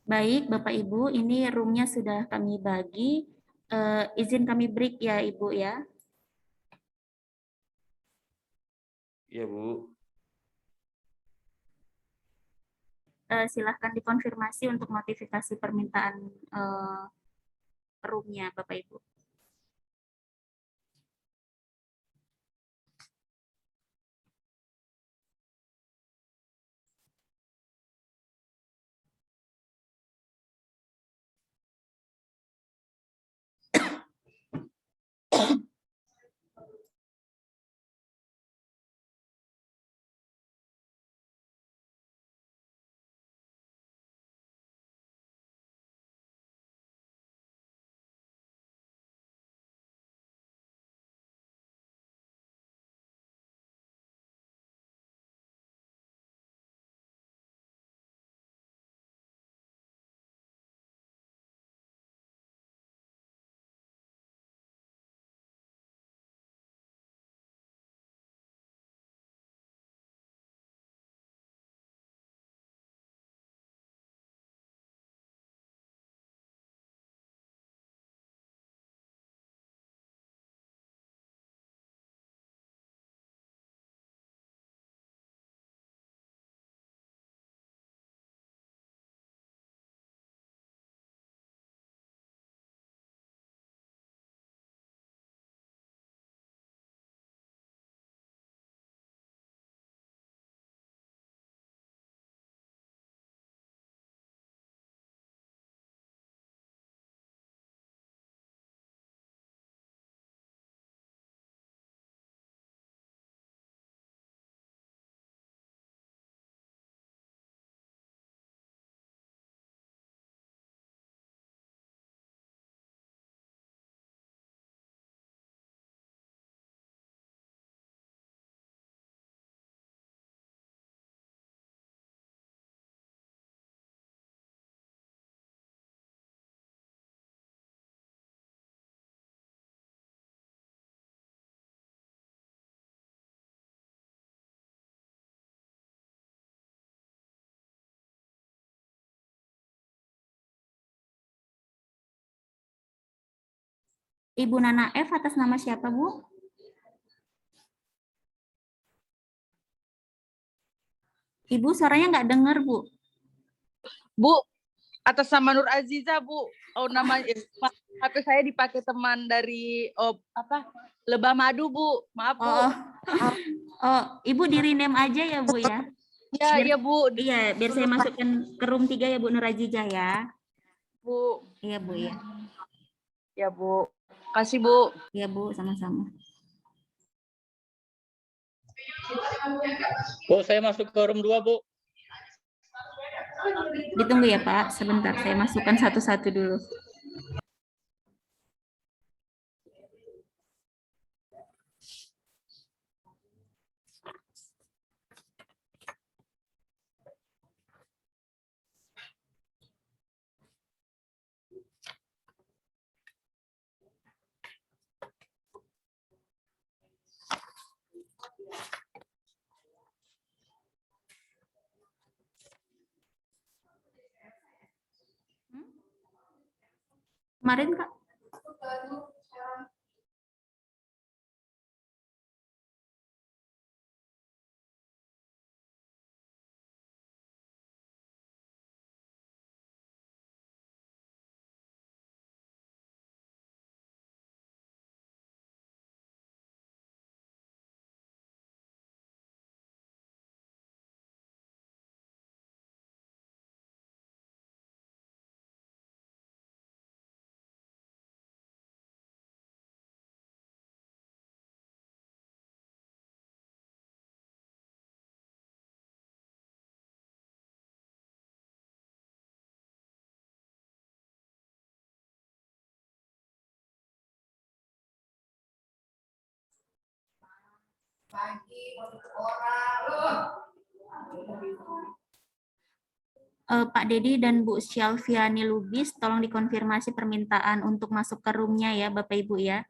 Baik, Bapak Ibu, ini roomnya sudah kami bagi. Izin kami break ya, Ibu ya. Iya, Bu. Silahkan dikonfirmasi untuk notifikasi permintaan roomnya, Bapak Ibu. Ibu Nana F atas nama siapa, Bu? Ibu suaranya nggak dengar, Bu. Bu, atas nama Nur Aziza, Bu. Oh, nama HP saya dipakai teman dari Lebah Madu, Bu. Maaf, Bu. Ibu di rename aja ya, Bu ya. Iya, iya, Bu. Iya, biar saya masukkan ke room 3 ya, Bu Nur Aziza ya. Bu. Iya, Bu ya. Ya, Bu. Kasih, Bu. Iya, Bu, sama-sama. Bu, saya masuk ke room 2, Bu. Ditunggu ya, Pak. Sebentar, saya masukkan satu-satu dulu. Kemarin, Kak. Pak Dedi dan Bu Syalviani Lubis, tolong dikonfirmasi permintaan untuk masuk ke roomnya ya, Bapak Ibu ya.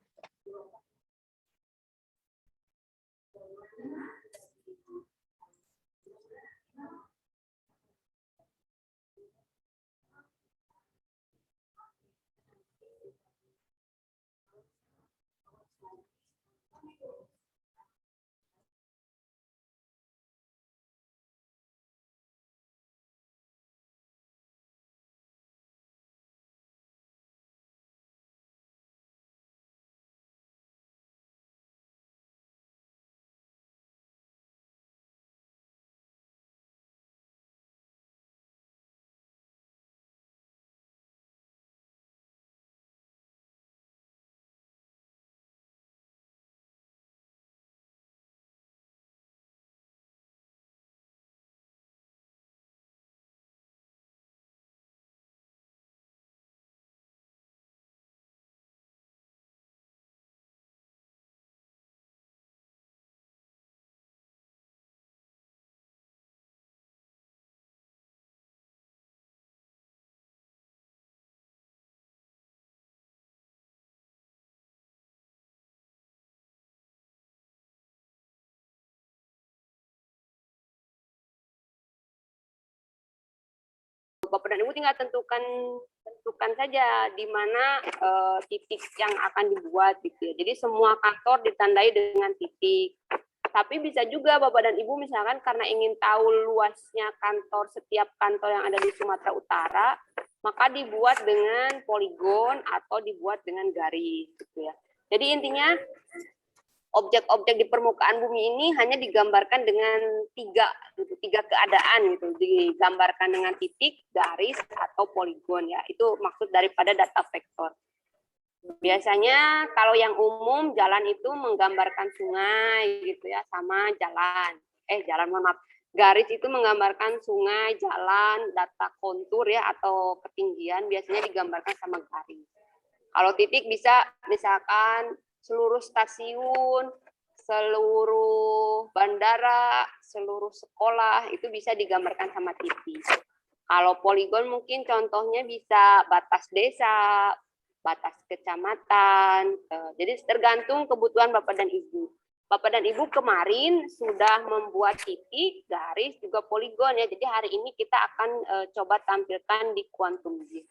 Bapak dan Ibu tinggal tentukan saja di mana titik yang akan dibuat gitu ya. Jadi semua kantor ditandai dengan titik. Tapi bisa juga Bapak dan Ibu misalkan karena ingin tahu luasnya kantor, setiap kantor yang ada di Sumatera Utara, maka dibuat dengan poligon atau dibuat dengan garis gitu ya. Jadi intinya objek-objek di permukaan bumi ini hanya digambarkan dengan tiga keadaan gitu, digambarkan dengan titik, garis, atau poligon ya. Itu maksud daripada data vektor. Biasanya kalau yang umum jalan itu menggambarkan sungai gitu ya, sama jalan. Mohon maaf. Garis itu menggambarkan sungai, jalan, data kontur ya atau ketinggian biasanya digambarkan sama garis. Kalau titik bisa misalkan seluruh stasiun, seluruh bandara, seluruh sekolah itu bisa digambarkan sama titik. Kalau poligon mungkin contohnya bisa batas desa, batas kecamatan. Jadi tergantung kebutuhan Bapak dan Ibu. Bapak dan Ibu kemarin sudah membuat titik, garis, juga poligon ya. Jadi hari ini kita akan coba tampilkan di Quantum Grid.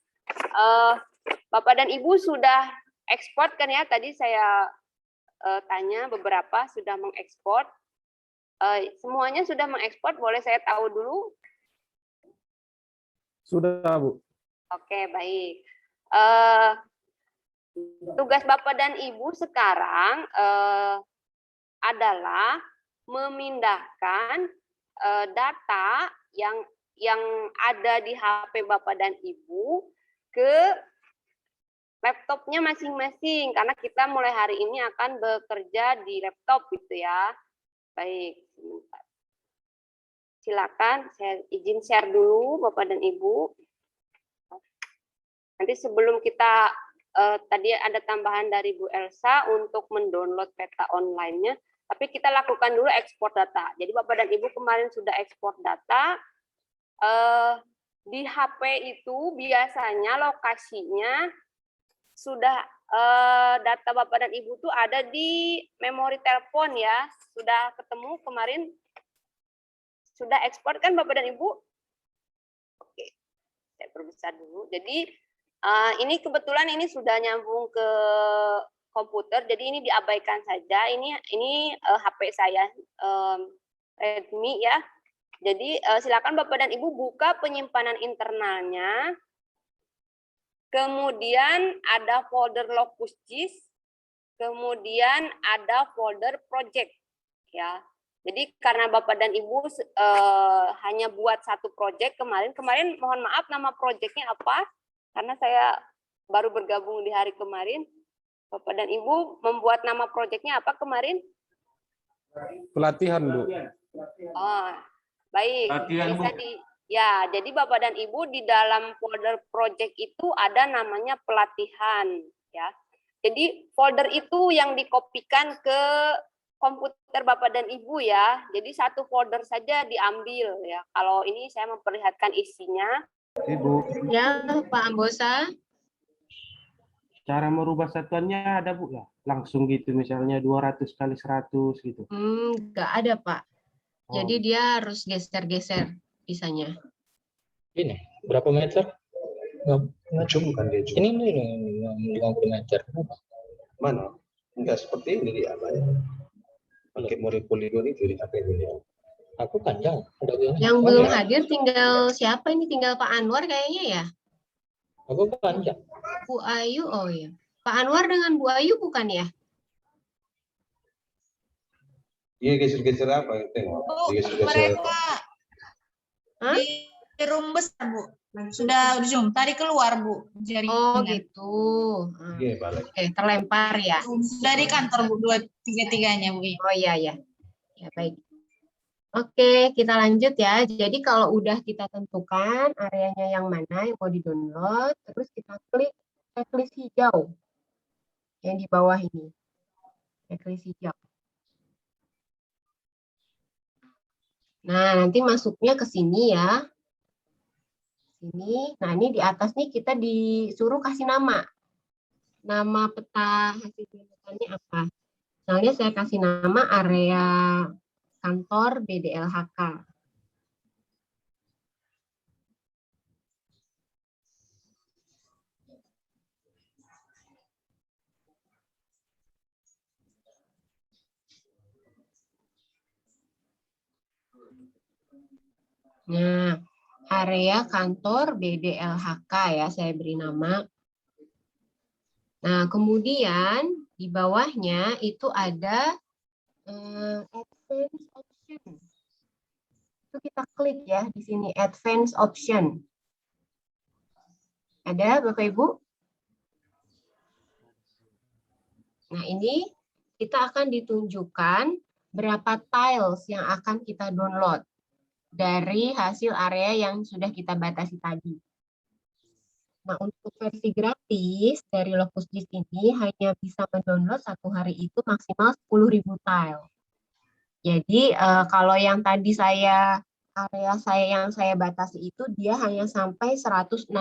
Bapak dan Ibu sudah ekspor kan ya? Tadi saya tanya beberapa sudah mengekspor. Semuanya sudah mengekspor, boleh saya tahu dulu? Sudah, Bu. Oke, baik. Tugas Bapak dan Ibu sekarang adalah memindahkan data yang ada di HP Bapak dan Ibu ke laptopnya masing-masing, karena kita mulai hari ini akan bekerja di laptop gitu ya. Baik, sebentar. Silakan, saya izin share dulu Bapak dan Ibu. Nanti sebelum kita tadi ada tambahan dari Bu Elsa untuk mendownload peta online-nya, tapi kita lakukan dulu ekspor data. Jadi Bapak dan Ibu kemarin sudah ekspor data. Di HP itu biasanya lokasinya sudah data Bapak dan Ibu tuh ada di memori telepon ya. Sudah ketemu kemarin? Sudah ekspor kan Bapak dan Ibu? Oke, saya perbesar dulu. Jadi ini kebetulan ini sudah nyambung ke komputer, jadi ini diabaikan saja. Ini HP saya Redmi ya. Jadi silakan Bapak dan Ibu buka penyimpanan internalnya. Kemudian ada folder locus gis, kemudian ada folder project ya. Jadi karena Bapak dan Ibu hanya buat satu project kemarin mohon maaf nama projectnya apa? Karena saya baru bergabung di hari kemarin. Bapak dan Ibu membuat nama projectnya apa kemarin? Pelatihan, Bu. Oh, baik. Bisa ya, jadi Bapak dan Ibu di dalam folder project itu ada namanya pelatihan ya. Jadi folder itu yang dikopikan ke komputer Bapak dan Ibu ya. Jadi satu folder saja diambil ya. Kalau ini saya memperlihatkan isinya. Ibu. Ya, Pak Ambosa. Cara merubah satuannya ada, Bu ya? Langsung gitu misalnya 200 kali 100 gitu. Nggak ada, Pak. Jadi dia harus geser-geser bisanya. Ini berapa meter? Cuma kan dia juga. Ini 50 meter. Mana? Enggak seperti ini dia apa ya? Pakai model poligon itu dipakai dulu. Aku panjang. Yang belum hadir tinggal siapa ini? Tinggal Pak Anwar kayaknya ya? Aku panjang. Bu Ayu, oh ya. Pak Anwar dengan Bu Ayu bukan ya? Iya geser-geser apa? Tengok. Digeser-geser. Hah? Di room besar, Bu. Sudah Zoom. Tadi keluar, Bu. Oh gitu. Iya balik. Oke, terlempar ya. Dari kantor, Bu. Tiga-tiganya, Bu. Oh iya ya. Ya baik. Oke, kita lanjut ya. Jadi kalau udah kita tentukan areanya yang mana yang mau di-download, terus kita klik checklist hijau yang di bawah ini. Checklist hijau. Nah, nanti masuknya ke sini ya. Sini. Nah, ini di atas nih kita disuruh kasih nama. Nama peta hasil penelitiannya apa? Misalnya saya kasih nama area kantor BDLHK. Nah, area kantor BDLHK ya, saya beri nama. Nah, kemudian di bawahnya itu ada advanced option. Itu kita klik ya di sini advanced option. Ada Bapak Ibu? Nah, ini kita akan ditunjukkan berapa tiles yang akan kita download dari hasil area yang sudah kita batasi tadi. Nah, untuk versi gratis dari LocusGIS ini hanya bisa mendownload satu hari itu maksimal 10.000 tile. Jadi kalau yang tadi area saya yang saya batasi itu dia hanya sampai 160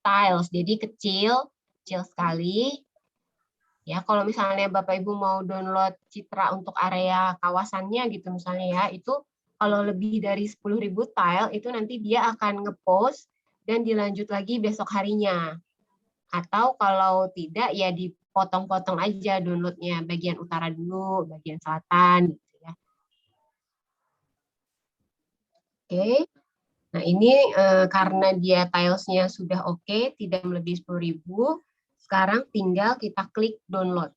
tiles. Jadi kecil sekali. Ya, kalau misalnya Bapak Ibu mau download citra untuk area kawasannya gitu misalnya ya, itu kalau lebih dari 10.000 tile itu nanti dia akan ngepost dan dilanjut lagi besok harinya. Atau kalau tidak ya dipotong-potong aja downloadnya, bagian utara dulu, bagian selatan gitu ya. Oke. Nah, ini karena dia tilesnya sudah oke, tidak melebihi 10.000, sekarang tinggal kita klik download.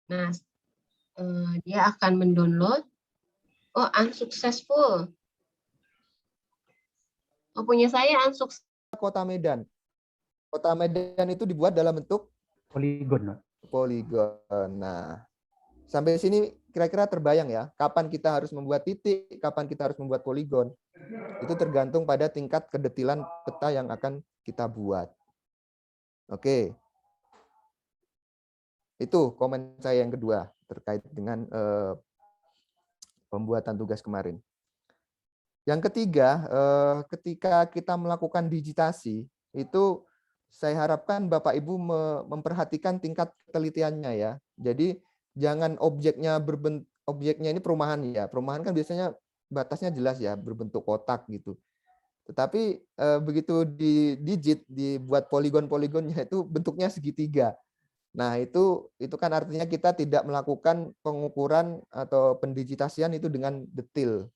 Nah, dia akan mendownload. Oh, unsuccessful. Oh, punya saya unsuccessful. Kota Medan. Kota Medan itu dibuat dalam bentuk Poligon. poligon. Nah, sampai sini kira-kira terbayang ya, kapan kita harus membuat titik, kapan kita harus membuat poligon. Itu tergantung pada tingkat kedetilan peta yang akan kita buat. Oke. Itu komen saya yang kedua terkait dengan pembuatan tugas kemarin. Yang ketiga, ketika kita melakukan digitasi, itu saya harapkan Bapak Ibu memperhatikan tingkat ketelitiannya ya. Jadi jangan objeknya ini perumahan ya. Perumahan kan biasanya batasnya jelas ya, berbentuk kotak gitu. Tetapi begitu dibuat poligon-poligonnya itu bentuknya segitiga. Nah, itu kan artinya kita tidak melakukan pengukuran atau pendigitasian itu dengan detail.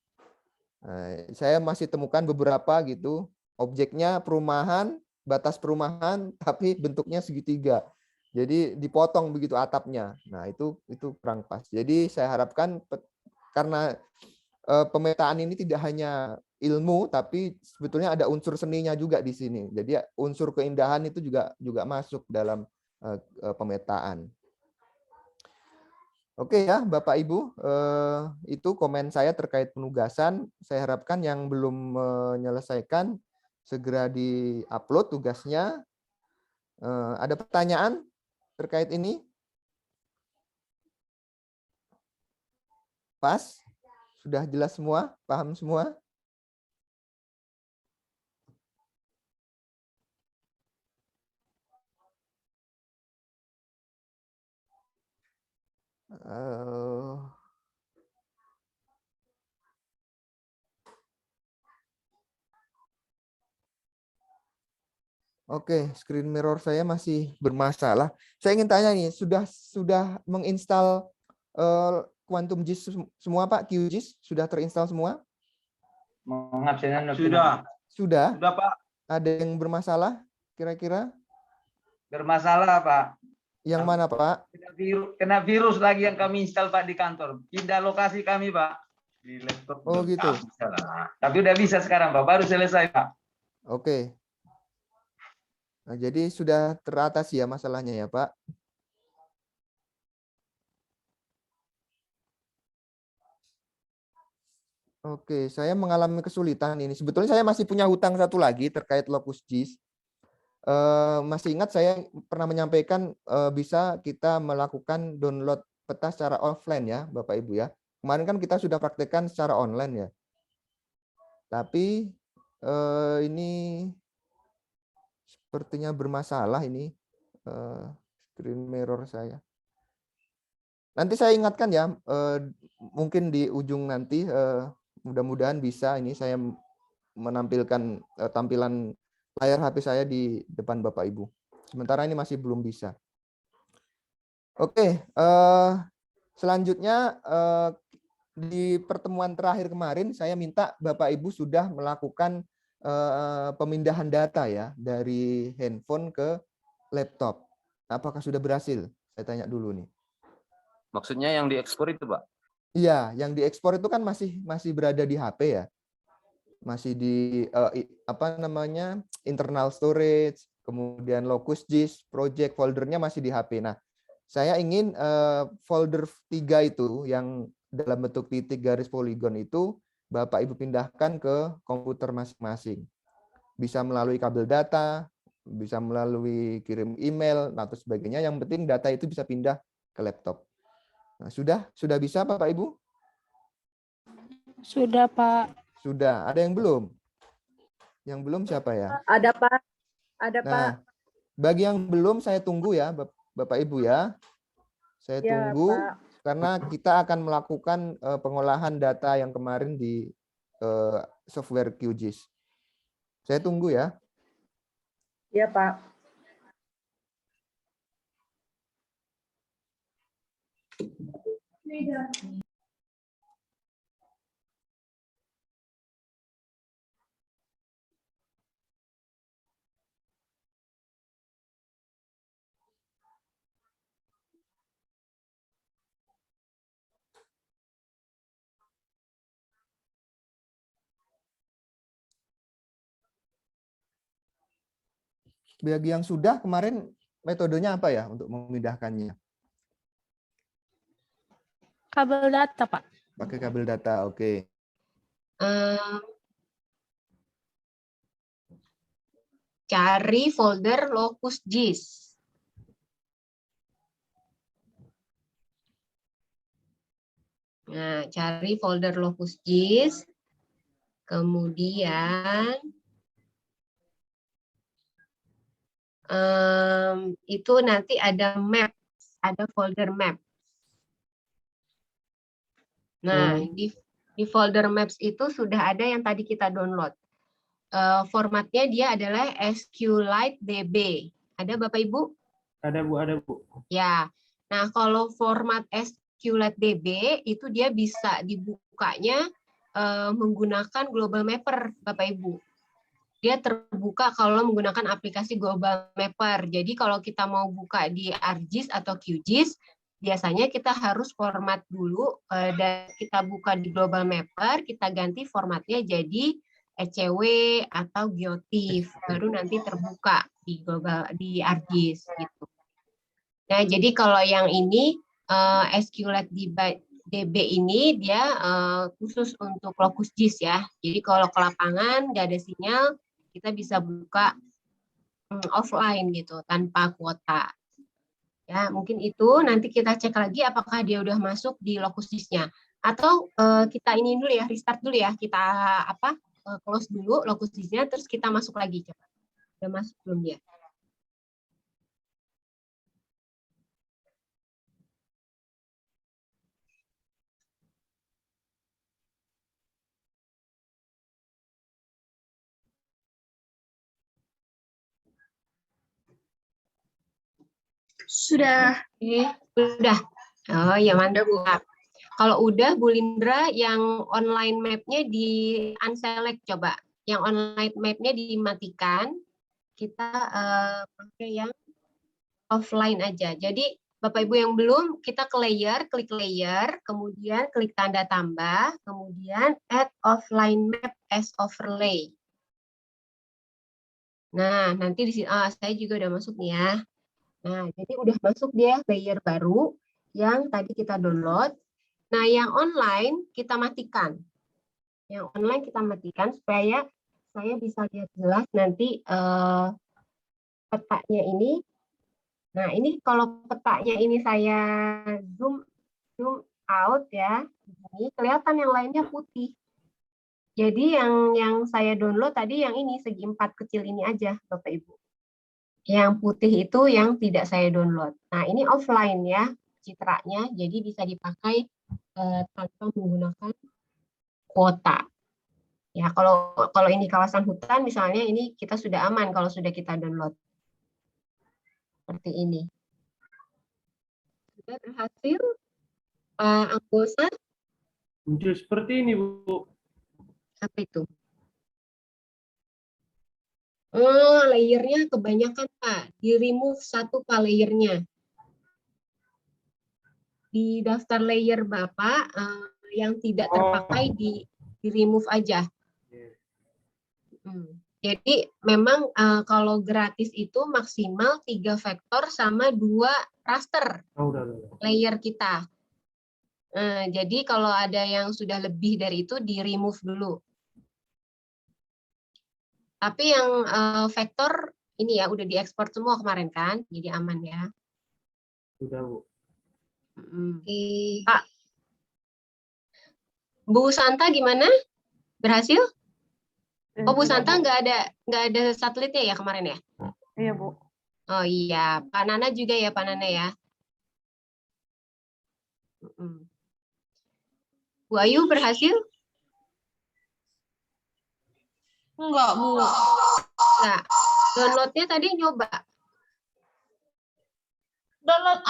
Nah, saya masih temukan beberapa gitu, objeknya perumahan, batas perumahan, tapi bentuknya segitiga. Jadi dipotong begitu atapnya. Nah, itu kurang pas. Jadi saya harapkan karena pemetaan ini tidak hanya ilmu, tapi sebetulnya ada unsur seninya juga di sini. Jadi unsur keindahan itu juga masuk dalam pemetaan. Oke ya, Bapak Ibu, itu komen saya terkait penugasan. Saya harapkan yang belum menyelesaikan segera di-upload tugasnya. Ada pertanyaan terkait ini? Pas? Sudah jelas semua? Paham semua? Oke, screen mirror saya masih bermasalah. Saya ingin tanya nih, sudah menginstal Quantum GIS semua Pak? QGIS sudah terinstall semua? Sudah. Sudah? Sudah Pak. Ada yang bermasalah kira-kira? Bermasalah Pak. Yang mana Pak? Kena virus lagi yang kami install Pak di kantor. Pindah lokasi kami Pak. Di laptop. Oh gitu. Tapi udah bisa sekarang Pak. Baru selesai Pak. Oke. Nah, jadi sudah teratasi ya masalahnya ya Pak? Oke, saya mengalami kesulitan ini. Sebetulnya saya masih punya hutang satu lagi terkait LocusGIS. Masih ingat saya pernah menyampaikan bisa kita melakukan download peta secara offline ya, Bapak Ibu ya. Kemarin kan kita sudah praktekkan secara online ya. Tapi ini sepertinya bermasalah ini screen mirror saya. Nanti saya ingatkan ya, mungkin di ujung nanti mudah-mudahan bisa ini saya menampilkan tampilan layar HP saya di depan Bapak Ibu. Sementara ini masih belum bisa. Oke, Selanjutnya di pertemuan terakhir kemarin saya minta Bapak Ibu sudah melakukan pemindahan data ya dari handphone ke laptop. Apakah sudah berhasil? Saya tanya dulu nih. Maksudnya yang diekspor itu, Pak? Iya, yang diekspor itu kan masih berada di HP ya. Masih di apa namanya? Internal storage, kemudian locus disk, project foldernya masih di HP. Nah, saya ingin folder 3 itu yang dalam bentuk titik garis poligon itu Bapak Ibu pindahkan ke komputer masing-masing. Bisa melalui kabel data, bisa melalui kirim email, atau sebagainya. Yang penting data itu bisa pindah ke laptop. Nah, sudah bisa Bapak Ibu? Sudah, Pak. Sudah. Ada yang belum? Yang belum siapa ya? Ada, Pak. Ada, Pak. Nah, bagi yang belum saya tunggu ya, Bapak Ibu ya. Saya Ya, tunggu Pak. karena kita akan melakukan pengolahan data yang kemarin di software QGIS. Saya tunggu ya. Ya, Pak. Bagi yang sudah kemarin metodenya apa ya untuk memindahkannya? Kabel data, Pak. Pakai kabel data, oke. Cari folder locus disk. Nah, cari folder locus disk. Kemudian itu nanti ada map, ada folder map. Nah, di folder maps itu sudah ada yang tadi kita download. Formatnya dia adalah SQLite DB. Ada Bapak Ibu? Ada Bu, ada Bu. Ya. Nah, kalau format SQLite DB itu dia bisa dibukanya menggunakan Global Mapper, Bapak Ibu. Dia terbuka kalau menggunakan aplikasi Global Mapper. Jadi kalau kita mau buka di ArcGIS atau QGIS, biasanya kita harus format dulu dan kita buka di Global Mapper, kita ganti formatnya jadi ECW atau Geotiff, baru nanti terbuka di ArcGIS gitu. Nah, jadi kalau yang ini SQLite DB ini dia khusus untuk locus disk ya. Jadi kalau ke lapangan nggak ada sinyal, kita bisa buka offline gitu tanpa kuota. Ya, mungkin itu nanti kita cek lagi apakah dia udah masuk di locus disk-nya. Atau kita ini dulu ya, restart dulu ya. Kita close dulu locus disk-nya, terus kita masuk lagi coba. Udah masuk belum dia? Sudah. Udah. Oh ya, mantap. Kalau udah, Bu Lindra, yang online map-nya di unselect coba. Yang online map-nya dimatikan. Kita pakai yang offline aja. Jadi Bapak Ibu yang belum, kita ke layer, klik layer, kemudian klik tanda tambah, kemudian add offline map as overlay. Nah, nanti di sini saya juga udah masuk nih ya. Nah, jadi udah masuk dia layer baru yang tadi kita download. Nah, yang online kita matikan. Yang online kita matikan supaya saya bisa lihat jelas nanti petanya ini. Nah, ini kalau petanya ini saya zoom out ya. Ini kelihatan yang lainnya putih. Jadi yang saya download tadi yang ini segi 4 kecil ini aja, Bapak Ibu. Yang putih itu yang tidak saya download. Nah, ini offline ya citranya, jadi bisa dipakai tanpa menggunakan kuota. Ya, kalau ini kawasan hutan misalnya ini kita sudah aman kalau sudah kita download. Seperti ini. Sudah berhasil. Anggosa, Muncul seperti ini, Bu. apa itu? Oh, layernya kebanyakan, Pak. Di-remove satu Pak layernya. Di daftar layer Bapak, yang tidak terpakai di-remove aja. Jadi memang kalau gratis itu maksimal 3 vektor sama 2 raster layer kita. Jadi kalau ada yang sudah lebih dari itu di-remove dulu. Tapi yang vektor ini ya udah diekspor semua kemarin kan, jadi aman ya. Sudah, Bu. Pak, Bu Santa gimana? Berhasil? Oh, Bu Santa nggak ada satelitnya ya kemarin ya? Iya, Bu. Oh iya, Pak Nana juga ya, Pak Nana ya. Bu Ayu berhasil? Enggak, Bu. Enggak. Downloadnya tadi nyoba. Download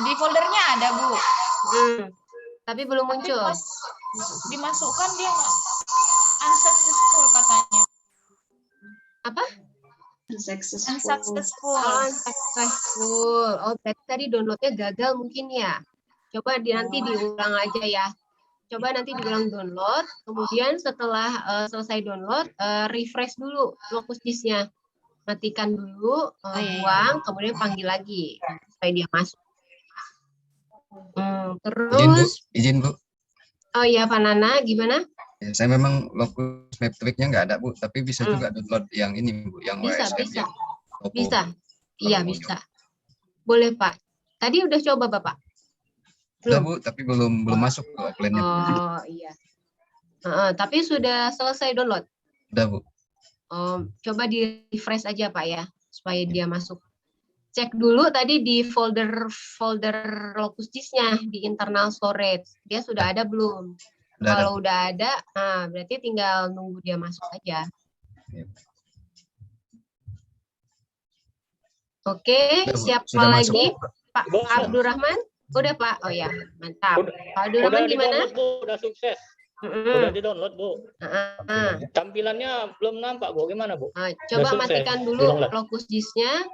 di foldernya ada, Bu. Tapi belum muncul. Pas dimasukkan dia nggak unsuccessful katanya. Apa? Unsuccessful. Oh, berarti tadi downloadnya gagal mungkin ya. Coba nanti diulang aja ya. Coba nanti diulang download, kemudian setelah selesai download, refresh dulu lokus disknya. Matikan dulu, buang, kemudian panggil lagi supaya dia masuk. Terus, Izin, Bu. Oh iya, Pak Nana, gimana? Ya, saya memang lokus map tweaknya nggak ada, Bu, tapi bisa juga download yang ini, Bu, yang Bisa, WSM. bisa. Yang Bisa. Iya, bisa. Boleh, Pak. Tadi udah coba, Bapak? Sudah, Bu, tapi belum masuk ke offline-nya. Oh, iya. Tapi sudah selesai download? Sudah, Bu. Coba di-refresh aja, Pak ya, supaya dia masuk. Cek dulu tadi di folder lokus disknya di internal storage. Dia sudah ada belum? Kalau udah ada, berarti tinggal nunggu dia masuk aja. Oke, siapa lagi? Pak Abdurrahman? Udah, Pak. Oh ya, mantap. Pak Abdurrahman gimana? Bu, udah sukses. Udah di-download, Bu. Tampilannya belum nampak, Bu. Gimana, Bu? Coba matikan dulu lokus disknya.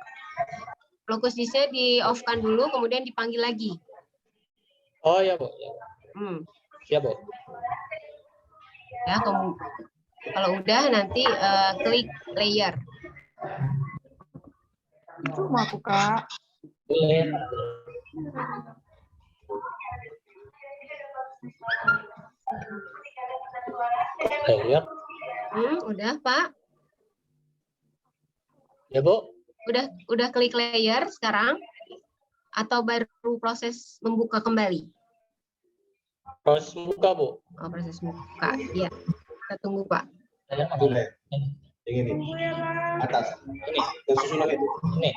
Lokus disknya di-off-kan dulu, kemudian dipanggil lagi. Oh ya, Bu. Siap, Bu. Ya, kalau udah nanti klik layer. Itu mau buka. Layer. Udah, Pak. Ya, Bu. Udah klik layer sekarang? Atau baru proses membuka kembali? Proses buka, Bu. Oh, proses buka. Iya. Kita tunggu, Pak. Yang ini. Atas. Ini. Susunan itu. Ini.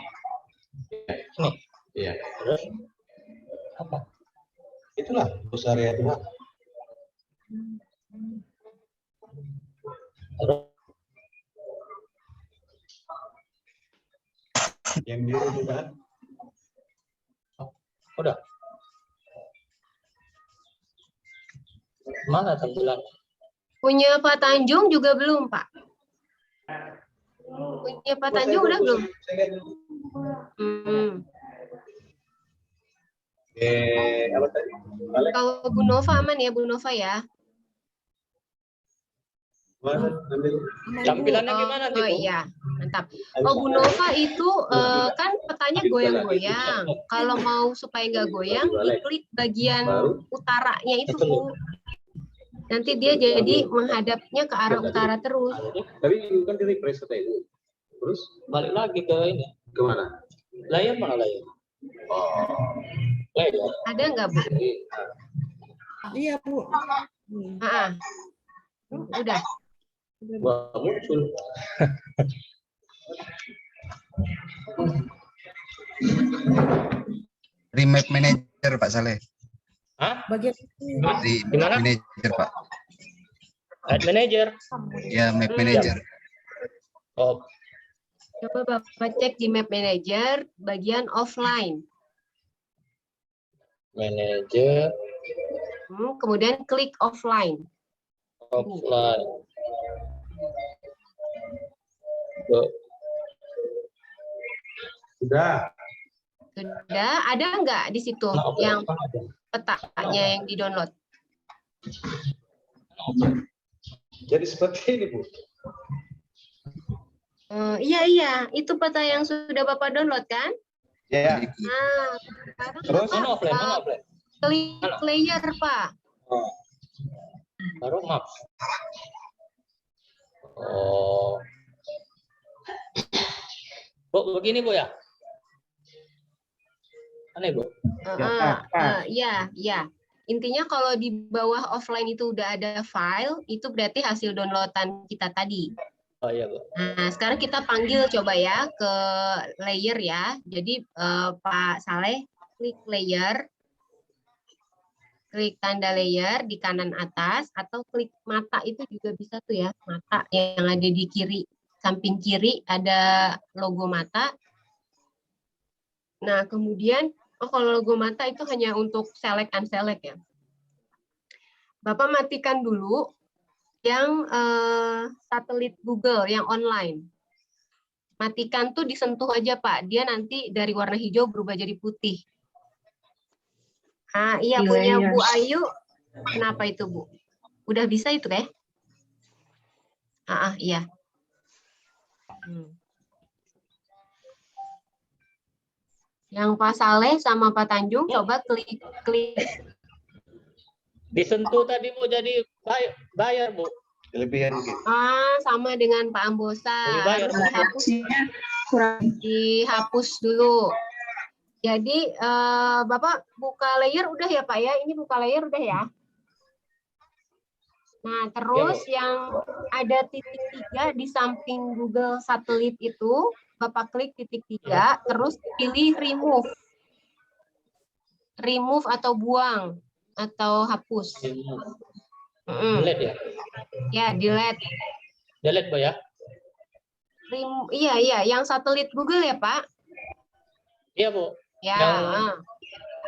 Ini. Iya. Terus apa? Itulah bus area 2. Yang biru juga. Udah. Mana tampilan? Punya Pak Tanjung juga belum, Pak? Punya Pak Tanjung udah belum? Apa tadi? Kalau Bu Nova aman ya, Bu Nova ya? Tampilannya gimana? Oh iya, mantap. Oh, Bu Nova itu kan petanya goyang-goyang. Kalau mau supaya nggak goyang, diklik bagian utaranya itu, Bu. Nanti dia jadi menghadapnya ke arah utara terus. Tapi kan di refresh itu. Terus balik lagi ke ini. Kemana? Layar mana layar? Layar. Ada nggak, Bu? Iya, Bu. Udah. Wah, muncul. Remap manager, Pak Saleh. Hah? Bagian Di Gimana? manager, Pak. Ad manager. Ya, map manager. Oh. Coba Bapak cek di Map Manager bagian offline. Manager Kemudian klik offline. offline. Tuh. Sudah. Sudah, ada nggak di situ yang petanya yang di-download? Jadi seperti ini, Bu. Iya, itu peta yang sudah Bapak download kan? Ya. Nah, sekarang Terus? Mana offline? Mana offline? klik layer, Pak. Oh. Baru maps. Oh. Bu, begini Bu ya? Aneh Bu. Iya. Intinya kalau di bawah offline itu udah ada file, itu berarti hasil downloadan kita tadi. Oh iya Bu. Nah, sekarang kita panggil coba ya ke layer ya. Jadi Pak Saleh klik layer, klik tanda layer di kanan atas, atau klik mata itu juga bisa tuh ya, mata yang ada di kiri, samping kiri ada logo mata. Nah, kemudian kalau logo mata itu hanya untuk select unselect ya. Bapak matikan dulu yang satelit Google yang online. Matikan tuh disentuh aja Pak, dia nanti dari warna hijau berubah jadi putih. Ah iya, punya Bu Ayu. Kenapa itu Bu? Udah bisa itu deh? Iya. Yang Pak Saleh sama Pak Tanjung coba klik. Disentuh tadi Bu, jadi bayar Bu. Kelebihan gitu. Sama dengan Pak Ambosa. Bayar, harus dihapus dulu. Jadi Bapak buka layer udah ya Pak ya? Ini buka layer udah ya? Nah, terus yang ada titik 3 di samping Google satelit itu, Bapak klik titik 3, terus pilih remove. Remove atau buang, atau hapus. Delete ya? Ya, delete. Delete Bu ya? Iya, yang satelit Google ya Pak? Iya Bu. Ya.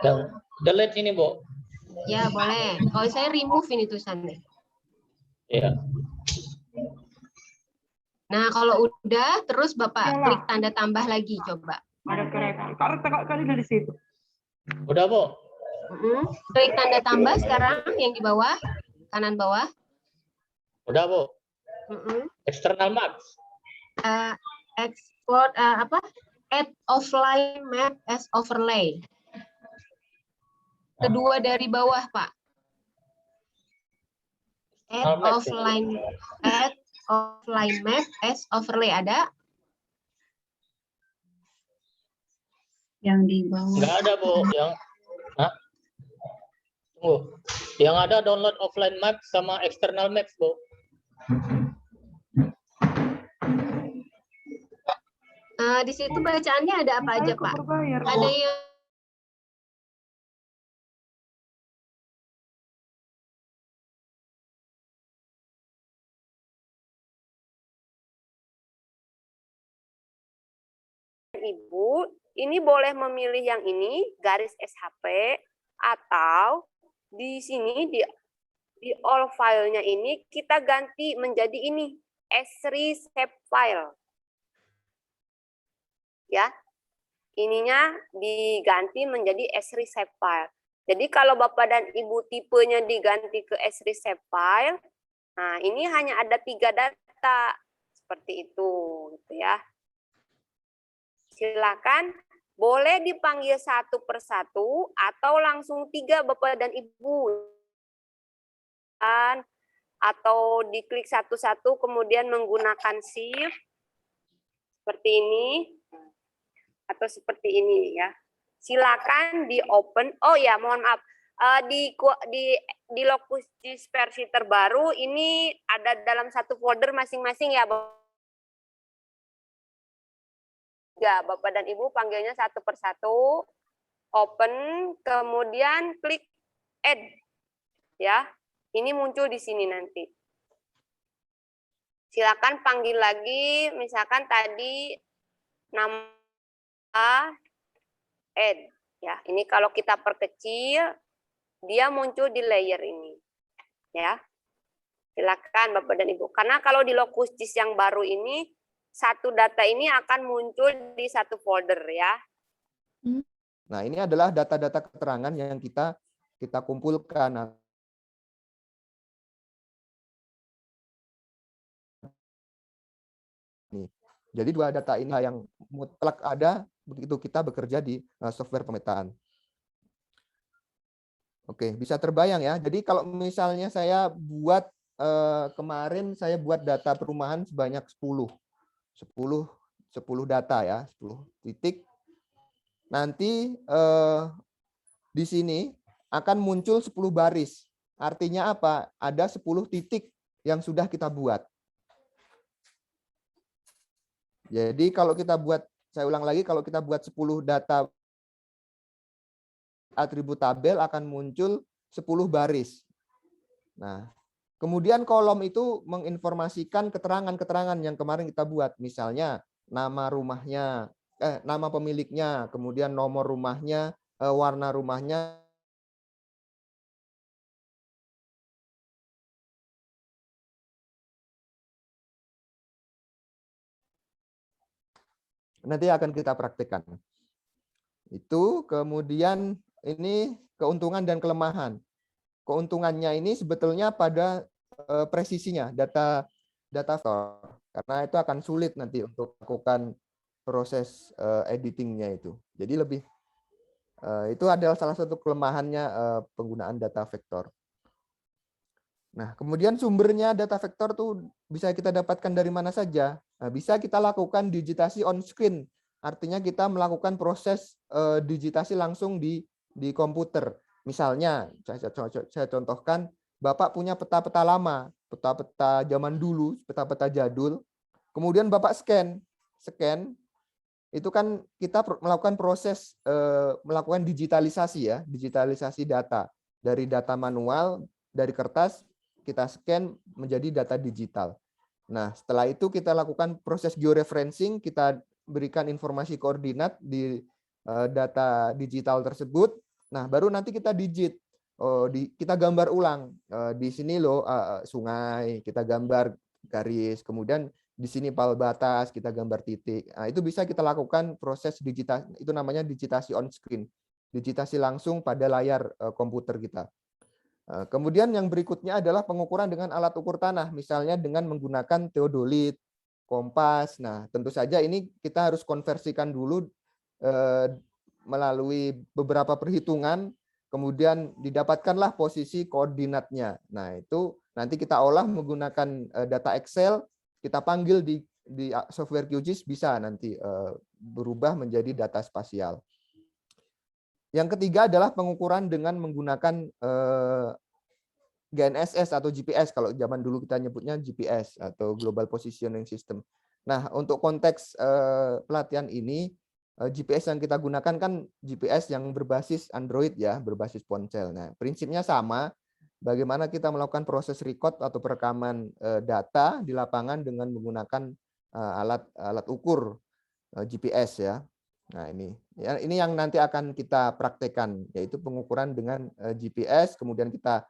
Yang delete ini Bu. Ya, boleh. Kalau saya remove ini tulisannya. Iya. Nah, kalau udah, terus Bapak klik tanda tambah lagi, coba. Ada kereta. Taruh kali dari situ. Udah Bu. Klik tanda tambah sekarang yang di bawah, kanan bawah. Udah Bu. External maps. Export add offline map as overlay. Kedua dari bawah Pak. Add offline map as overlay ada? Yang di bawah. Nggak ada Bu. Tunggu. Yang ada download offline map sama external maps Bu. Di situ bacaannya ada apa aja Pak? Ada yang Ibu, ini boleh memilih yang ini, garis SHP, atau di sini, di all file-nya ini, kita ganti menjadi ini, S3 save file. Ya, ininya diganti menjadi S3 save file. Jadi kalau Bapak dan Ibu tipenya diganti ke S3 save file, nah ini hanya ada 3 data, seperti itu, gitu ya. Silakan boleh dipanggil satu persatu atau langsung 3 Bapak dan Ibu. Atau diklik satu-satu kemudian menggunakan shift seperti ini atau seperti ini ya. Silakan di open. Oh ya, mohon maaf. Di Locus versi terbaru ini ada dalam satu folder masing-masing ya, ya, Bapak dan Ibu panggilnya satu persatu, open, kemudian klik add, ya. Ini muncul di sini nanti. Silakan panggil lagi, misalkan tadi nama add, Ya, ini kalau kita perkecil, dia muncul di layer ini. Ya, silakan Bapak dan Ibu. Karena kalau di Lokustis yang baru ini, satu data ini akan muncul di satu folder ya. Nah, ini adalah data-data keterangan yang kita kumpulkan. Nih. Jadi dua data ini yang mutlak ada begitu kita bekerja di software pemetaan. Oke, bisa terbayang ya. Jadi kalau misalnya saya buat kemarin saya buat data perumahan sebanyak 10 data ya, 10 titik. Nanti di sini akan muncul 10 baris. Artinya apa? Ada 10 titik yang sudah kita buat. Jadi kalau kita buat, saya ulang lagi, kalau kita buat 10 data atribut tabel akan muncul 10 baris. Nah, kemudian kolom itu menginformasikan keterangan-keterangan yang kemarin kita buat. Misalnya nama rumahnya, nama pemiliknya, kemudian nomor rumahnya, warna rumahnya, nanti akan kita praktekkan. Itu kemudian ini keuntungan dan kelemahan. Keuntungannya ini sebetulnya pada presisinya data karena itu akan sulit nanti untuk melakukan proses editingnya itu. Jadi lebih itu adalah salah satu kelemahannya penggunaan data vektor. Nah, kemudian sumbernya data vektor tuh bisa kita dapatkan dari mana saja. Nah, bisa kita lakukan digitasi on screen. Artinya kita melakukan proses digitasi langsung di komputer. Misalnya, saya contohkan, Bapak punya peta-peta lama, peta-peta zaman dulu, peta-peta jadul. Kemudian Bapak scan, itu kan kita melakukan proses melakukan digitalisasi ya, digitalisasi data dari data manual dari kertas kita scan menjadi data digital. Nah, setelah itu kita lakukan proses georeferencing, kita berikan informasi koordinat di data digital tersebut. Nah, baru nanti kita digit. Kita gambar ulang. Di sini loh sungai, kita gambar garis, kemudian di sini pal batas, kita gambar titik. Nah, itu bisa kita lakukan proses digital, itu namanya digitasi on screen. Digitasi langsung pada layar komputer kita. Kemudian yang berikutnya adalah pengukuran dengan alat ukur tanah, misalnya dengan menggunakan teodolit, kompas. Nah, tentu saja ini kita harus konversikan dulu melalui beberapa perhitungan, kemudian didapatkanlah posisi koordinatnya. Nah, itu nanti kita olah menggunakan data Excel, kita panggil di software QGIS, bisa nanti berubah menjadi data spasial. Yang ketiga adalah pengukuran dengan menggunakan GNSS atau GPS, kalau zaman dulu kita nyebutnya GPS atau Global Positioning System. Nah, untuk konteks pelatihan ini, GPS yang kita gunakan kan GPS yang berbasis Android ya, berbasis ponsel. Nah, prinsipnya sama, bagaimana kita melakukan proses record atau perekaman data di lapangan dengan menggunakan alat ukur GPS ya. Nah, ini yang nanti akan kita praktekkan, yaitu pengukuran dengan GPS, kemudian kita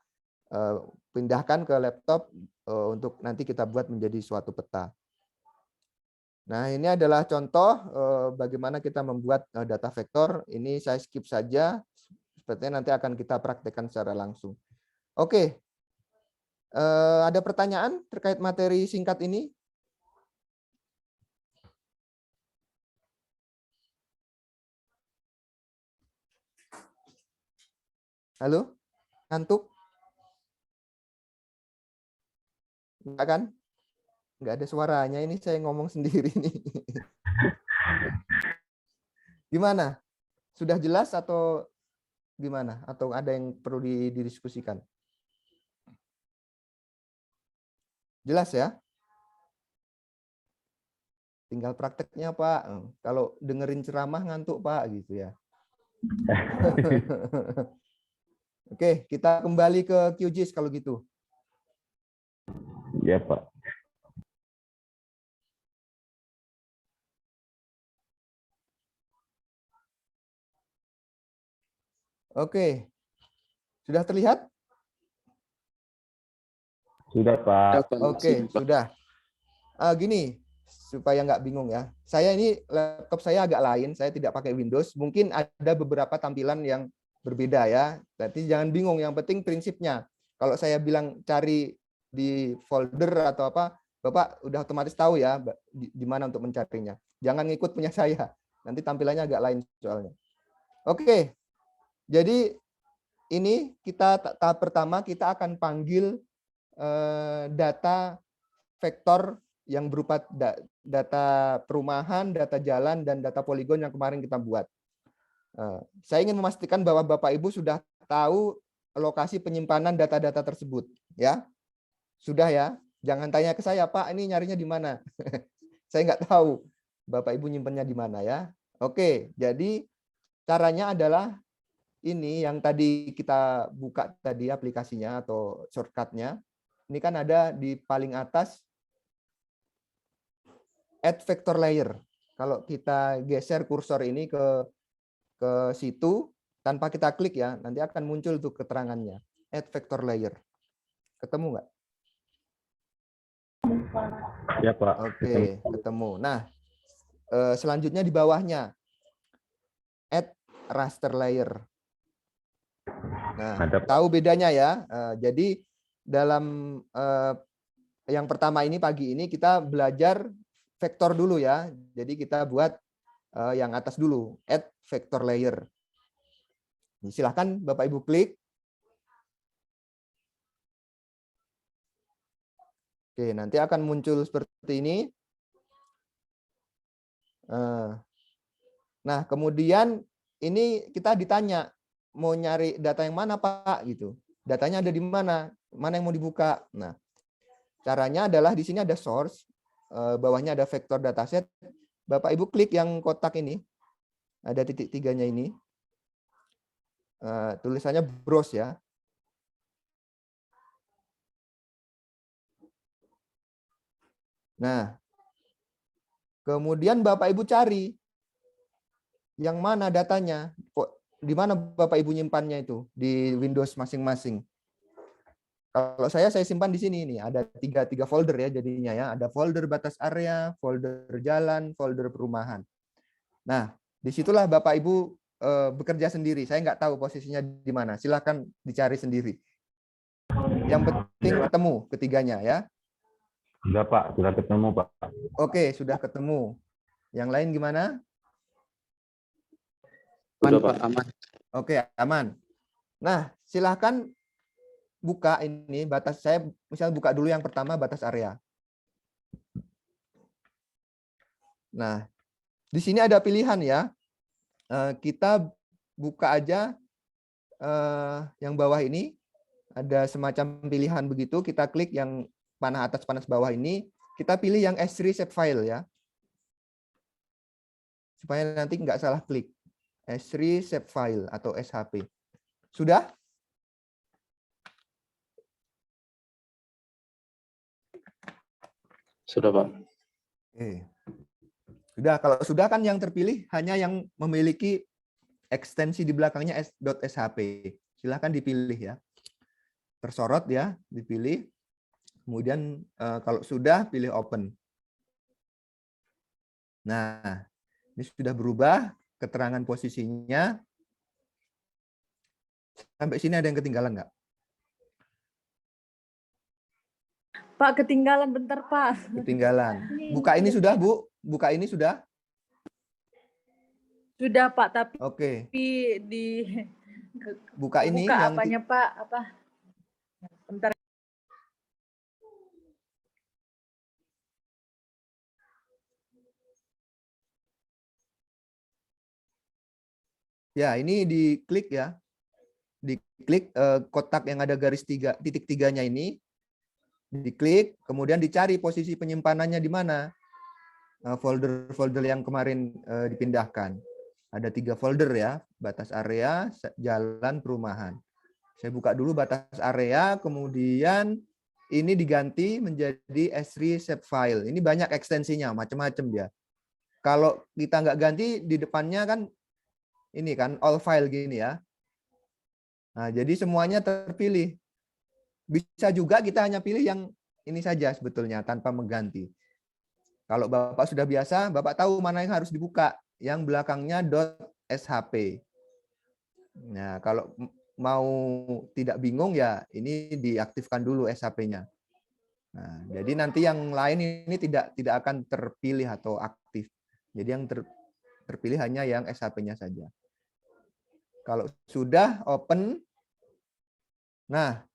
pindahkan ke laptop untuk nanti kita buat menjadi suatu peta. Nah, ini adalah contoh bagaimana kita membuat data vektor. Ini saya skip saja, sepertinya nanti akan kita praktekkan secara langsung. Oke, ada pertanyaan terkait materi singkat ini? Halo? Ngantuk? Enggak kan? Enggak ada suaranya, ini saya ngomong sendiri nih. Gimana? Sudah jelas atau gimana? Atau ada yang perlu didiskusikan? Jelas ya? Tinggal prakteknya, Pak. Kalau dengerin ceramah ngantuk, Pak, gitu ya. Oke, kita kembali ke QGIS kalau gitu. Ya, Pak. Oke. Sudah terlihat? Sudah, Pak. Oke, sudah. Gini, supaya nggak bingung ya. Saya ini laptop saya agak lain, saya tidak pakai Windows. Mungkin ada beberapa tampilan yang berbeda ya. Berarti jangan bingung, yang penting prinsipnya. Kalau saya bilang cari di folder atau apa, Bapak udah otomatis tahu ya di mana untuk mencarinya. Jangan ngikut punya saya. Nanti tampilannya agak lain soalnya. Oke. Jadi ini tahap pertama kita akan panggil data vektor yang berupa data perumahan, data jalan, dan data poligon yang kemarin kita buat. Saya ingin memastikan bahwa Bapak Ibu sudah tahu lokasi penyimpanan data-data tersebut, ya. Sudah ya. Jangan tanya ke saya, Pak, ini nyarinya di mana? Saya nggak tahu Bapak Ibu nyimpennya di mana ya. Oke, jadi caranya adalah ini yang tadi kita buka tadi aplikasinya atau shortcutnya. Ini kan ada di paling atas add vector layer. Kalau kita geser kursor ini ke situ tanpa kita klik ya, nanti akan muncul tuh keterangannya. Add vector layer. Ketemu nggak? Ya, Pak. Oke, ketemu. Nah, selanjutnya di bawahnya add raster layer. Nah, tahu bedanya ya. Jadi dalam yang pertama ini pagi ini kita belajar vektor dulu ya. Jadi kita buat yang atas dulu, add vector layer. Silahkan Bapak Ibu klik. Oke, nanti akan muncul seperti ini. Nah, kemudian ini kita ditanya mau nyari data yang mana, Pak, gitu. Datanya ada di mana? Mana yang mau dibuka? Nah, caranya adalah di sini ada source, bawahnya ada vektor dataset. Bapak Ibu klik yang kotak ini, ada titik tiganya ini. Tulisannya browse ya. Nah, kemudian Bapak Ibu cari yang mana datanya, di mana Bapak Ibu nyimpannya itu di Windows masing-masing. Kalau saya simpan di sini nih, ada tiga folder ya jadinya ya. Ada folder batas area, folder jalan, folder perumahan. Nah, disitulah Bapak Ibu bekerja sendiri. Saya nggak tahu posisinya di mana. Silahkan dicari sendiri. Yang penting ketemu ketiganya ya. Sudah, Pak. Sudah ketemu, Pak. Oke, sudah ketemu. Yang lain gimana? Aman, Pak. Aman. Oke, aman. Nah, silahkan buka ini batas. Saya misal buka dulu yang pertama batas area. Nah, di sini ada pilihan ya. Kita buka aja yang bawah ini. Ada semacam pilihan begitu. Kita klik yang panah atas, panah bawah ini. Kita pilih yang S3 shapefile ya. Supaya nanti nggak salah klik. S3 shapefile atau SHP. Sudah? Sudah, Pak. Oke. Sudah, kalau sudah kan yang terpilih hanya yang memiliki ekstensi di belakangnya .shp. Silahkan dipilih ya. Tersorot ya, dipilih. Kemudian kalau sudah, pilih open. Nah, ini sudah berubah keterangan posisinya. Sampai sini ada yang ketinggalan nggak? Pak, ketinggalan bentar, Pak. Ketinggalan. Buka ini sudah, Bu? Buka ini sudah? Sudah, Pak, tapi Oke. di Buka ini buka yang apanya, Pak? Apa? Bentar. ya, ini diklik ya. Diklik kotak yang ada garis titik tiganya ini. Diklik, kemudian dicari posisi penyimpanannya di mana. Folder-folder yang kemarin dipindahkan. Ada 3 folder ya, batas area, jalan, perumahan. Saya buka dulu batas area, kemudian ini diganti menjadi S3 shapefile. Ini banyak ekstensinya, macam-macam dia. Kalau kita nggak ganti, di depannya kan ini kan all file gini ya. Nah, jadi semuanya terpilih. Bisa juga kita hanya pilih yang ini saja sebetulnya tanpa mengganti. Kalau Bapak sudah biasa, Bapak tahu mana yang harus dibuka. Yang belakangnya .shp. Nah, kalau mau tidak bingung ya ini diaktifkan dulu SHP-nya. Nah, jadi nanti yang lain ini tidak akan terpilih atau aktif. Jadi yang terpilih hanya yang SHP-nya saja. Kalau sudah open, nah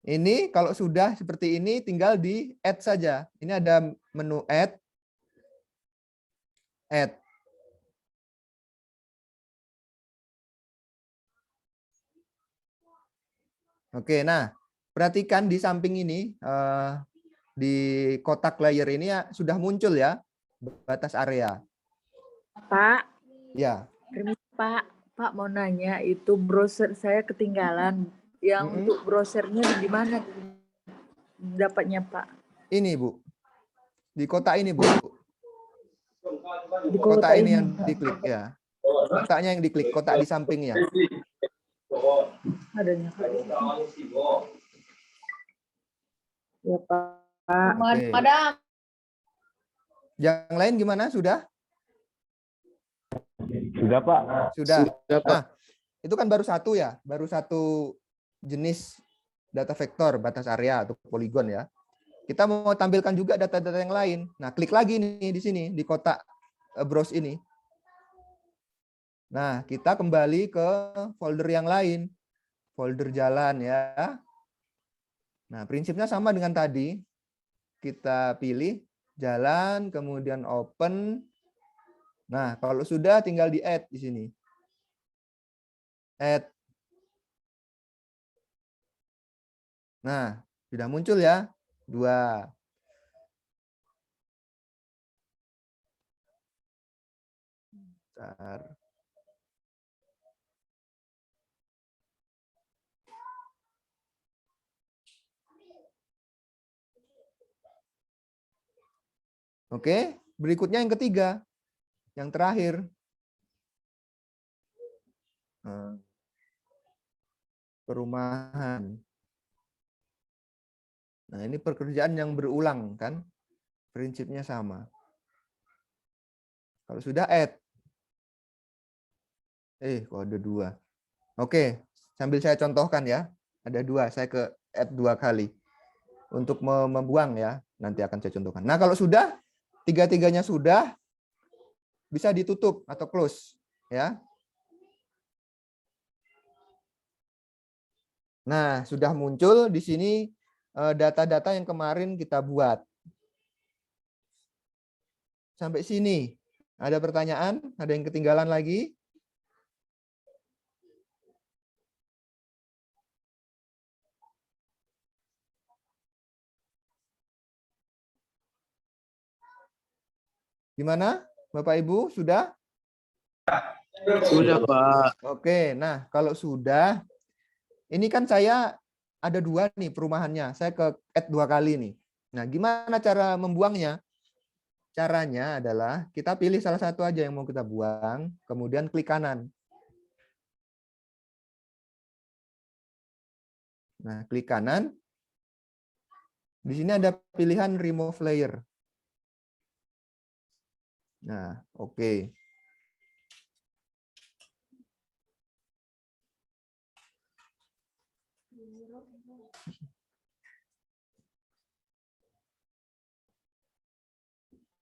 ini kalau sudah seperti ini tinggal di add saja. Ini ada menu add. Oke, nah perhatikan di samping ini di kotak layer ini ya sudah muncul ya batas area. Pak. Ya. Pak mau nanya itu browser saya ketinggalan. Yang untuk browsernya di mana dapatnya Pak? Ini Bu. Di kotak ini Bu. Di kotak ini yang diklik ya. Kotaknya yang diklik, kotak di sampingnya. Adanya. Ya Pak. Oke. Yang lain gimana? Sudah? Sudah Pak. Sudah. Nah, itu kan baru satu ya, baru satu jenis data vektor batas area atau poligon ya. Kita mau tampilkan juga data-data yang lain. Nah, klik lagi nih di sini di kotak browse ini. Nah, kita kembali ke folder yang lain. Folder jalan ya. Nah, prinsipnya sama dengan tadi. Kita pilih jalan, kemudian open. Nah, kalau sudah tinggal di add di sini. Add. Nah, sudah muncul ya. 2. Bentar. Oke, berikutnya yang ketiga. Yang terakhir. Perumahan. Nah, ini pekerjaan yang berulang kan? Prinsipnya sama. Kalau sudah add. Kok ada 2. Oke, sambil saya contohkan ya. Ada 2, saya ke add 2 kali. Untuk membuang ya, nanti akan saya contohkan. Nah, kalau sudah, tiga-tiganya sudah, bisa ditutup atau close ya. Nah, sudah muncul di sini data-data yang kemarin kita buat. Sampai sini. Ada pertanyaan? Ada yang ketinggalan lagi? Gimana? Bapak Ibu, sudah? Sudah, Pak. Oke, nah kalau sudah, ini kan saya ada 2 nih perumahannya. Saya ke add 2 kali nih. Nah, gimana cara membuangnya? Caranya adalah kita pilih salah satu aja yang mau kita buang, kemudian klik kanan. Nah, klik kanan. Di sini ada pilihan remove layer. Nah, oke.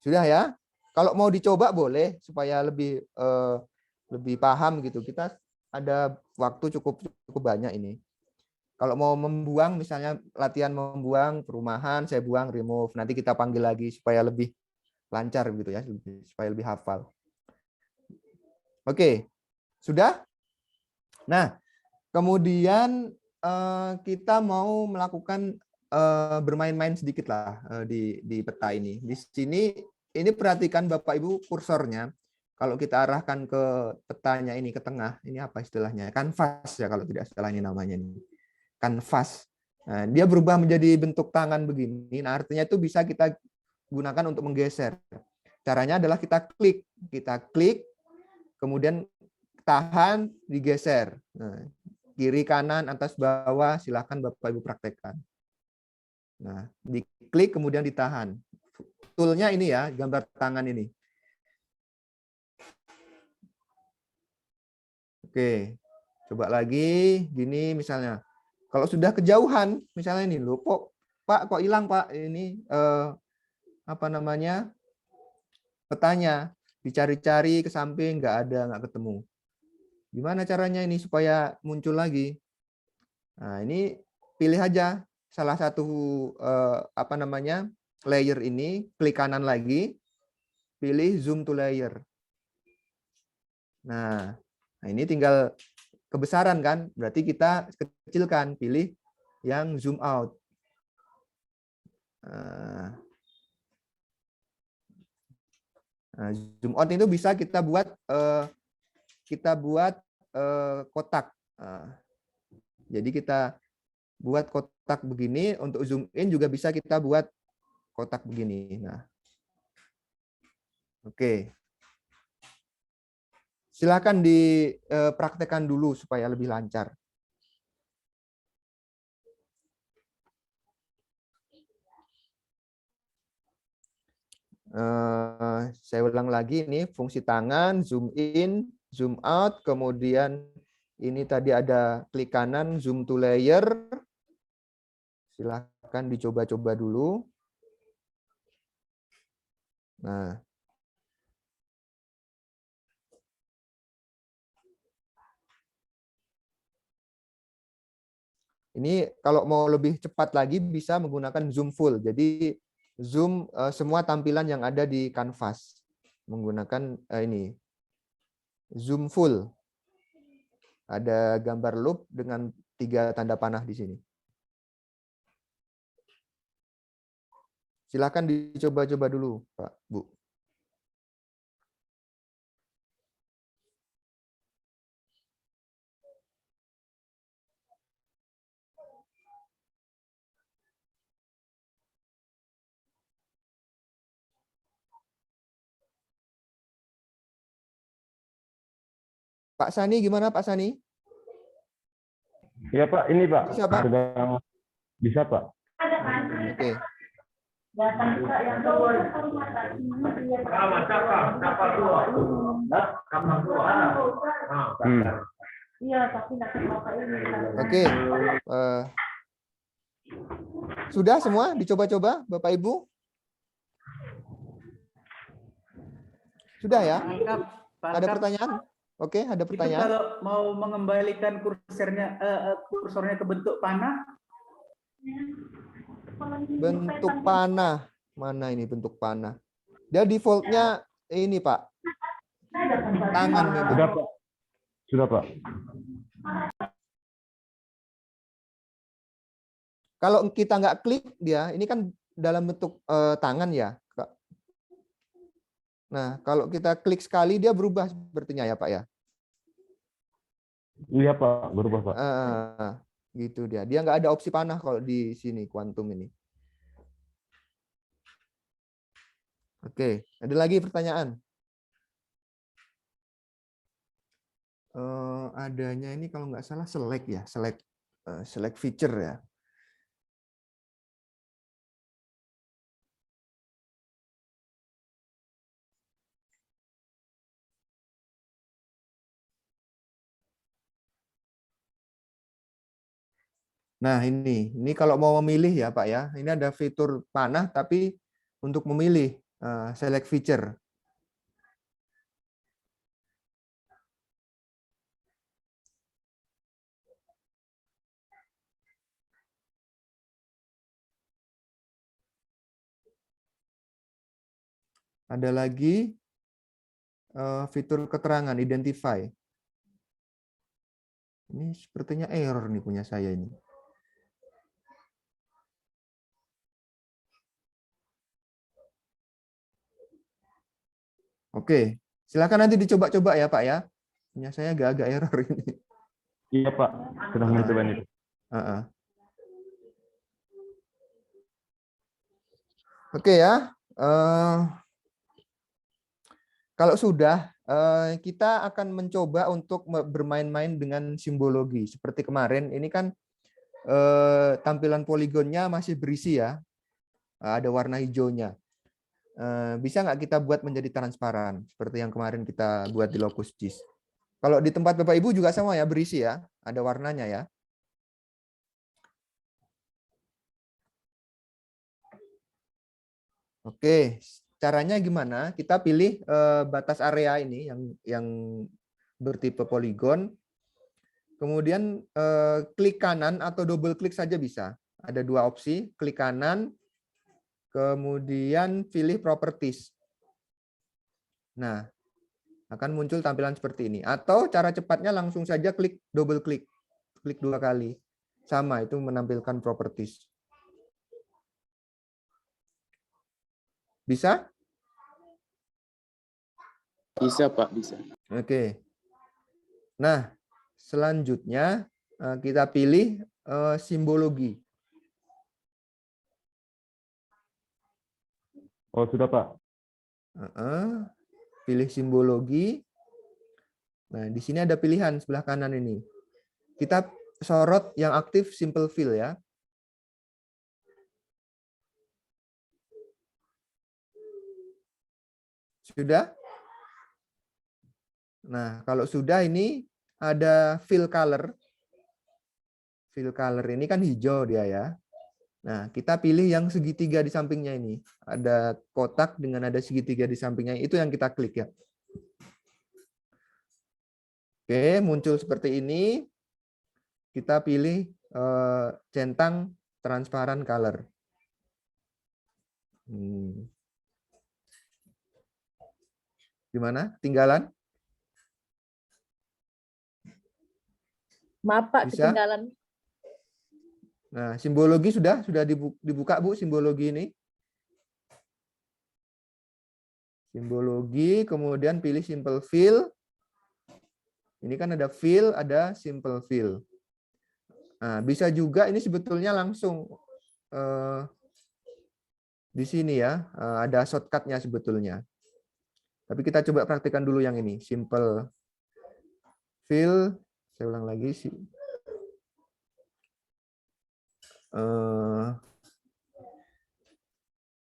Sudah ya? Kalau mau dicoba boleh supaya lebih paham gitu. Kita ada waktu cukup banyak ini. Kalau mau membuang misalnya latihan membuang perumahan, saya buang remove. Nanti kita panggil lagi supaya lebih lancar gitu ya, supaya lebih hafal. Oke. Sudah? Nah, kemudian kita mau melakukan bermain-main sedikit lah di peta ini. Di sini ini perhatikan Bapak Ibu kursornya. Kalau kita arahkan ke petanya ini ke tengah, ini apa istilahnya? Kanvas ya kalau tidak salah ini namanya nih. Kanvas. Nah, dia berubah menjadi bentuk tangan begini. Nah, artinya itu bisa kita gunakan untuk menggeser. Caranya adalah kita klik, kemudian tahan, digeser. Nah, kiri, kanan, atas, bawah, silakan Bapak Ibu praktekkan. Nah, diklik kemudian ditahan. Toolnya ini ya, gambar tangan ini. Oke, coba lagi, gini misalnya. Kalau sudah kejauhan, misalnya ini, loh, Pak, kok hilang Pak? Ini apa namanya? Petanya, dicari-cari ke samping, nggak ada, nggak ketemu. Gimana caranya ini supaya muncul lagi? Nah, ini pilih aja salah satu apa namanya layer ini, klik kanan lagi, pilih zoom to layer. Nah, ini tinggal kebesaran kan, berarti kita kecilkan, pilih yang zoom out. Nah, zoom out itu bisa kita buat kotak. Jadi kita buat kotak begini, untuk zoom in juga bisa kita buat kotak begini. Nah, oke. Silakan dipraktekkan dulu supaya lebih lancar. Saya ulang lagi ini fungsi tangan, zoom in, zoom out, kemudian ini tadi ada klik kanan, zoom to layer. Silakan dicoba-coba dulu. Nah, ini kalau mau lebih cepat lagi bisa menggunakan zoom full. Jadi zoom semua tampilan yang ada di kanvas menggunakan ini zoom full. Ada gambar loop dengan 3 tanda panah di sini. Silakan dicoba-coba dulu, Pak, Bu. Pak Sani, gimana Pak Sani? Iya Pak, ini Pak. Bisa Pak? Bisa Pak. Oke. Oke. Sudah semua dicoba-coba Bapak Ibu? Sudah ya? Ada pertanyaan? Oke, ada pertanyaan. Itu kalau mau mengembalikan kursornya ke bentuk panah? Bentuk panah. Mana ini bentuk panah? Dia defaultnya ini Pak. Tangan memang. Sudah Pak. Sudah Pak. Kalau kita nggak klik dia, ini kan dalam bentuk tangan ya. Nah, kalau kita klik sekali dia berubah sepertinya ya Pak ya. Iya Pak, berubah Pak. Gitu dia. Dia nggak ada opsi panah kalau di sini kuantum ini. Oke, ada lagi pertanyaan? Adanya ini kalau nggak salah select ya, select feature ya. Nah, ini kalau mau memilih ya Pak ya, ini ada fitur panah tapi untuk memilih select feature. Ada lagi fitur keterangan identify. Ini sepertinya error nih punya saya ini. Oke, silakan nanti dicoba-coba ya Pak ya. Punya saya agak-agak error ini. Iya Pak, sudah mencoba itu. Oke ya. Kalau sudah kita akan mencoba untuk bermain-main dengan simbologi. Seperti kemarin, ini kan tampilan poligonnya masih berisi ya. Ada warna hijaunya. Bisa nggak kita buat menjadi transparan seperti yang kemarin kita buat di Locusgis. Kalau di tempat Bapak Ibu juga sama ya, berisi ya, ada warnanya ya. Oke, caranya gimana? Kita pilih batas area ini yang bertipe poligon. Kemudian klik kanan atau double klik saja bisa. Ada dua opsi, klik kanan. Kemudian pilih properties. Nah, akan muncul tampilan seperti ini. Atau cara cepatnya langsung saja klik double klik. Klik 2 kali. Sama, itu menampilkan properties. Bisa? Bisa, Pak, bisa. Oke. Nah, selanjutnya kita pilih simbologi. Oh, sudah, Pak. Pilih simbologi. Nah, di sini ada pilihan sebelah kanan ini. Kita sorot yang aktif simple fill ya. Sudah? Nah, kalau sudah ini ada fill color. Fill color ini kan hijau dia ya. Nah, kita pilih yang segitiga di sampingnya ini. Ada kotak dengan ada segitiga di sampingnya. Itu yang kita klik ya. Oke, muncul seperti ini. Kita pilih centang transparan color. Gimana? Tinggalan? Maaf Pak, Bisa? ketinggalan. Nah, simbologi sudah dibuka Bu simbologi ini. Simbologi, kemudian pilih simple fill. Ini kan ada fill, ada simple fill. Nah, bisa juga ini sebetulnya langsung di sini ya, ada shortcut-nya sebetulnya. Tapi kita coba praktikkan dulu yang ini, simple fill. Saya ulang lagi sih.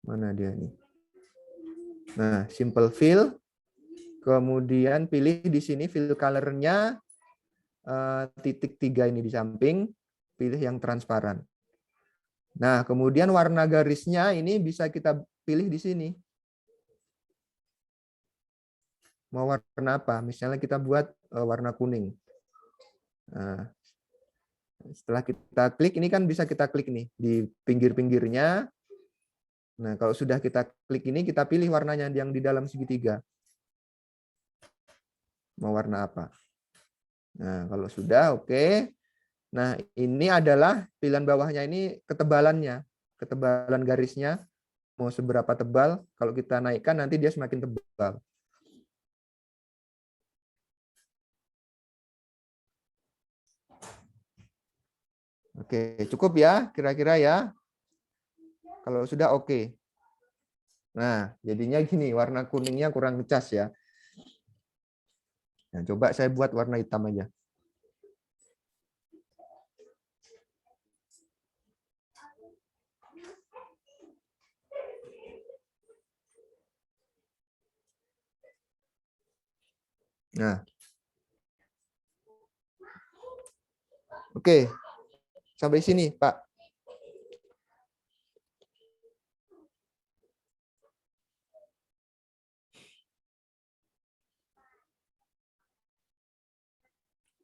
Mana dia ini? Nah, simple fill. Kemudian pilih di sini fill color-nya titik 3 ini di samping, pilih yang transparan. Nah, kemudian warna garisnya ini bisa kita pilih di sini. Mau warna apa? Misalnya kita buat warna kuning. Nah, setelah kita klik, ini kan bisa kita klik nih di pinggir-pinggirnya. Nah, kalau sudah kita klik ini, kita pilih warnanya yang di dalam segitiga. Mau warna apa? Nah, kalau sudah, oke. Nah, ini adalah pilihan bawahnya ini ketebalannya. Ketebalan garisnya. Mau seberapa tebal. Kalau kita naikkan, nanti dia semakin tebal. Oke, cukup ya, kira-kira ya. Kalau sudah oke. Nah, jadinya gini, warna kuningnya kurang ngecas ya. Nah, coba saya buat warna hitam aja. Nah. Oke. Sampai sini, Pak.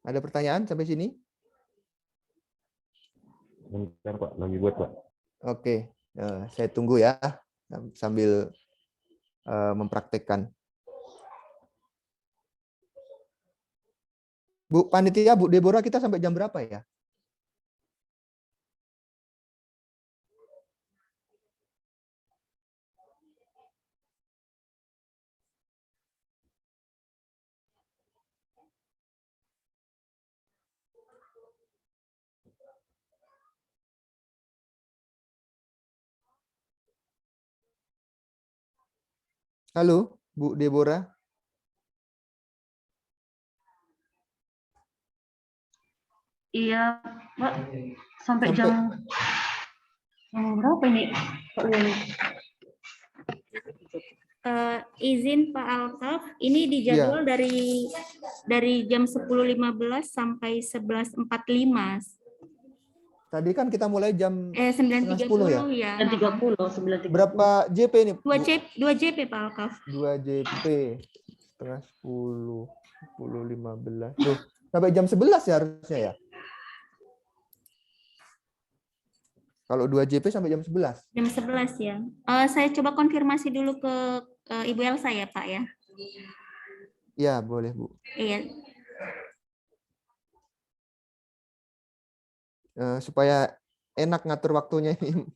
Ada pertanyaan sampai sini? Bentar, Pak. Lagi buat, Pak. Oke. Saya tunggu ya sambil mempraktekkan. Bu Panitia, Bu Deborah, kita sampai jam berapa ya? Halo, Bu Deborah. Iya, Mbak. Sampai jam berapa ini, Pak Lili? Izin Pak Alkaf, ini dijadwal dari jam 10.15 sampai 11.45. Tadi kan kita mulai jam 9.30 ya. 9.30. Berapa JP ini? 2 JP Pak Alkaf. 2 JP. Setengah 10, 10.15. Tuh, sampai jam 11 ya harusnya ya. Kalau 2 JP sampai jam 11. Jam 11 ya. Saya coba konfirmasi dulu ke Ibu Elsa ya Pak ya. Ya, boleh Bu. Iya. Supaya enak ngatur waktunya ini.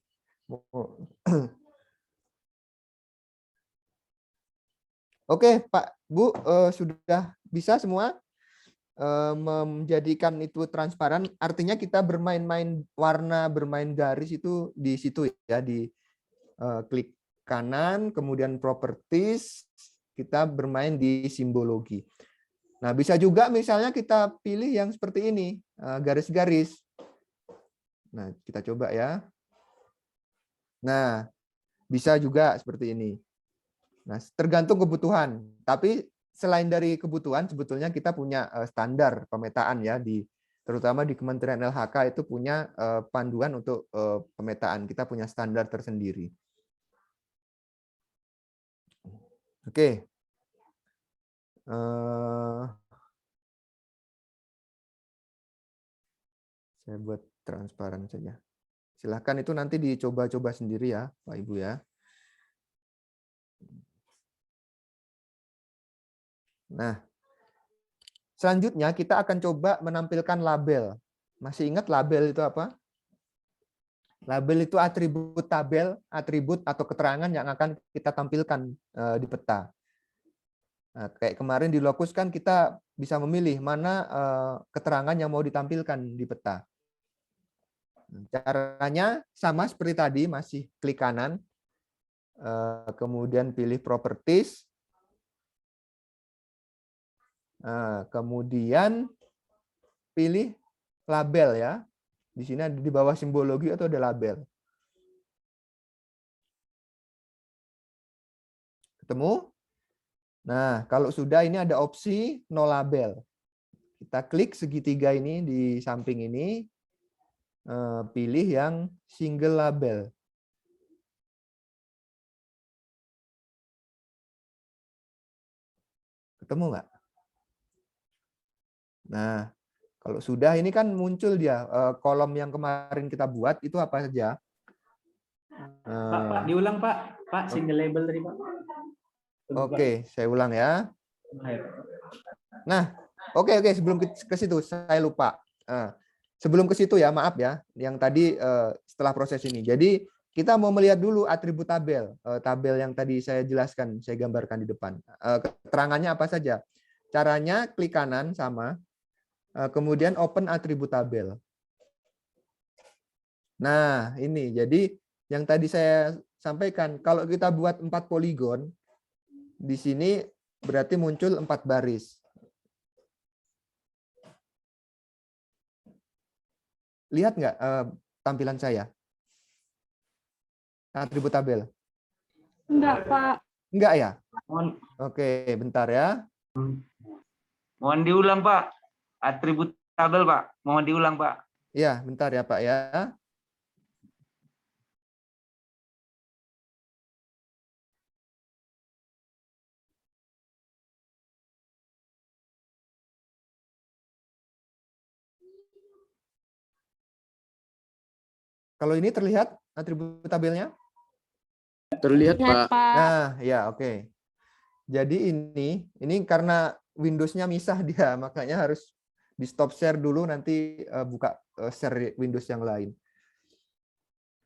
Oke, Pak, Bu, sudah bisa semua menjadikan itu transparan. Artinya kita bermain-main warna, bermain garis itu di situ ya, di klik kanan, kemudian properties, kita bermain di simbologi. Nah, bisa juga misalnya kita pilih yang seperti ini, garis-garis. Nah, kita coba ya. Nah, bisa juga seperti ini. Nah, tergantung kebutuhan. Tapi selain dari kebutuhan, sebetulnya kita punya standar pemetaan ya, terutama di Kementerian LHK itu punya panduan untuk pemetaan. Kita punya standar tersendiri. Oke. Saya buat transparan saja. Silahkan itu nanti dicoba-coba sendiri ya, Pak Ibu ya. Nah, selanjutnya kita akan coba menampilkan label. Masih ingat label itu apa? Label itu atribut tabel, atribut atau keterangan yang akan kita tampilkan di peta. Nah, kayak kemarin di Locus kan kita bisa memilih mana keterangan yang mau ditampilkan di peta. Caranya sama seperti tadi, masih klik kanan, kemudian pilih properties, kemudian pilih label ya. Di sini di bawah simbologi atau ada label. Ketemu? Nah, kalau sudah ini ada opsi no label. Kita klik segitiga ini di samping ini, pilih yang single label. Ketemu nggak? Nah, kalau sudah ini kan muncul dia kolom yang kemarin kita buat itu apa saja? Pak, diulang Pak. Pak, single label tadi Pak. Oke, saya ulang ya. Nah, oke sebelum ke situ saya lupa. Sebelum ke situ ya, maaf ya, yang tadi setelah proses ini. Jadi kita mau melihat dulu atribut tabel, tabel yang tadi saya jelaskan, saya gambarkan di depan. Keterangannya apa saja? Caranya klik kanan sama, kemudian open atribut tabel. Nah, ini jadi yang tadi saya sampaikan, kalau kita buat 4 poligon, di sini berarti muncul 4 baris. Lihat nggak tampilan saya? Atribut tabel. Enggak, Pak. Enggak ya? Oke, bentar ya. Mohon diulang, Pak. Atribut tabel, Pak. Mohon diulang, Pak. Ya, bentar ya, Pak ya. Kalau ini terlihat atribut tabelnya? Terlihat, Pak. Nah, ya oke. Jadi ini karena Windows-nya misah dia, makanya harus di stop share dulu, nanti buka share Windows yang lain.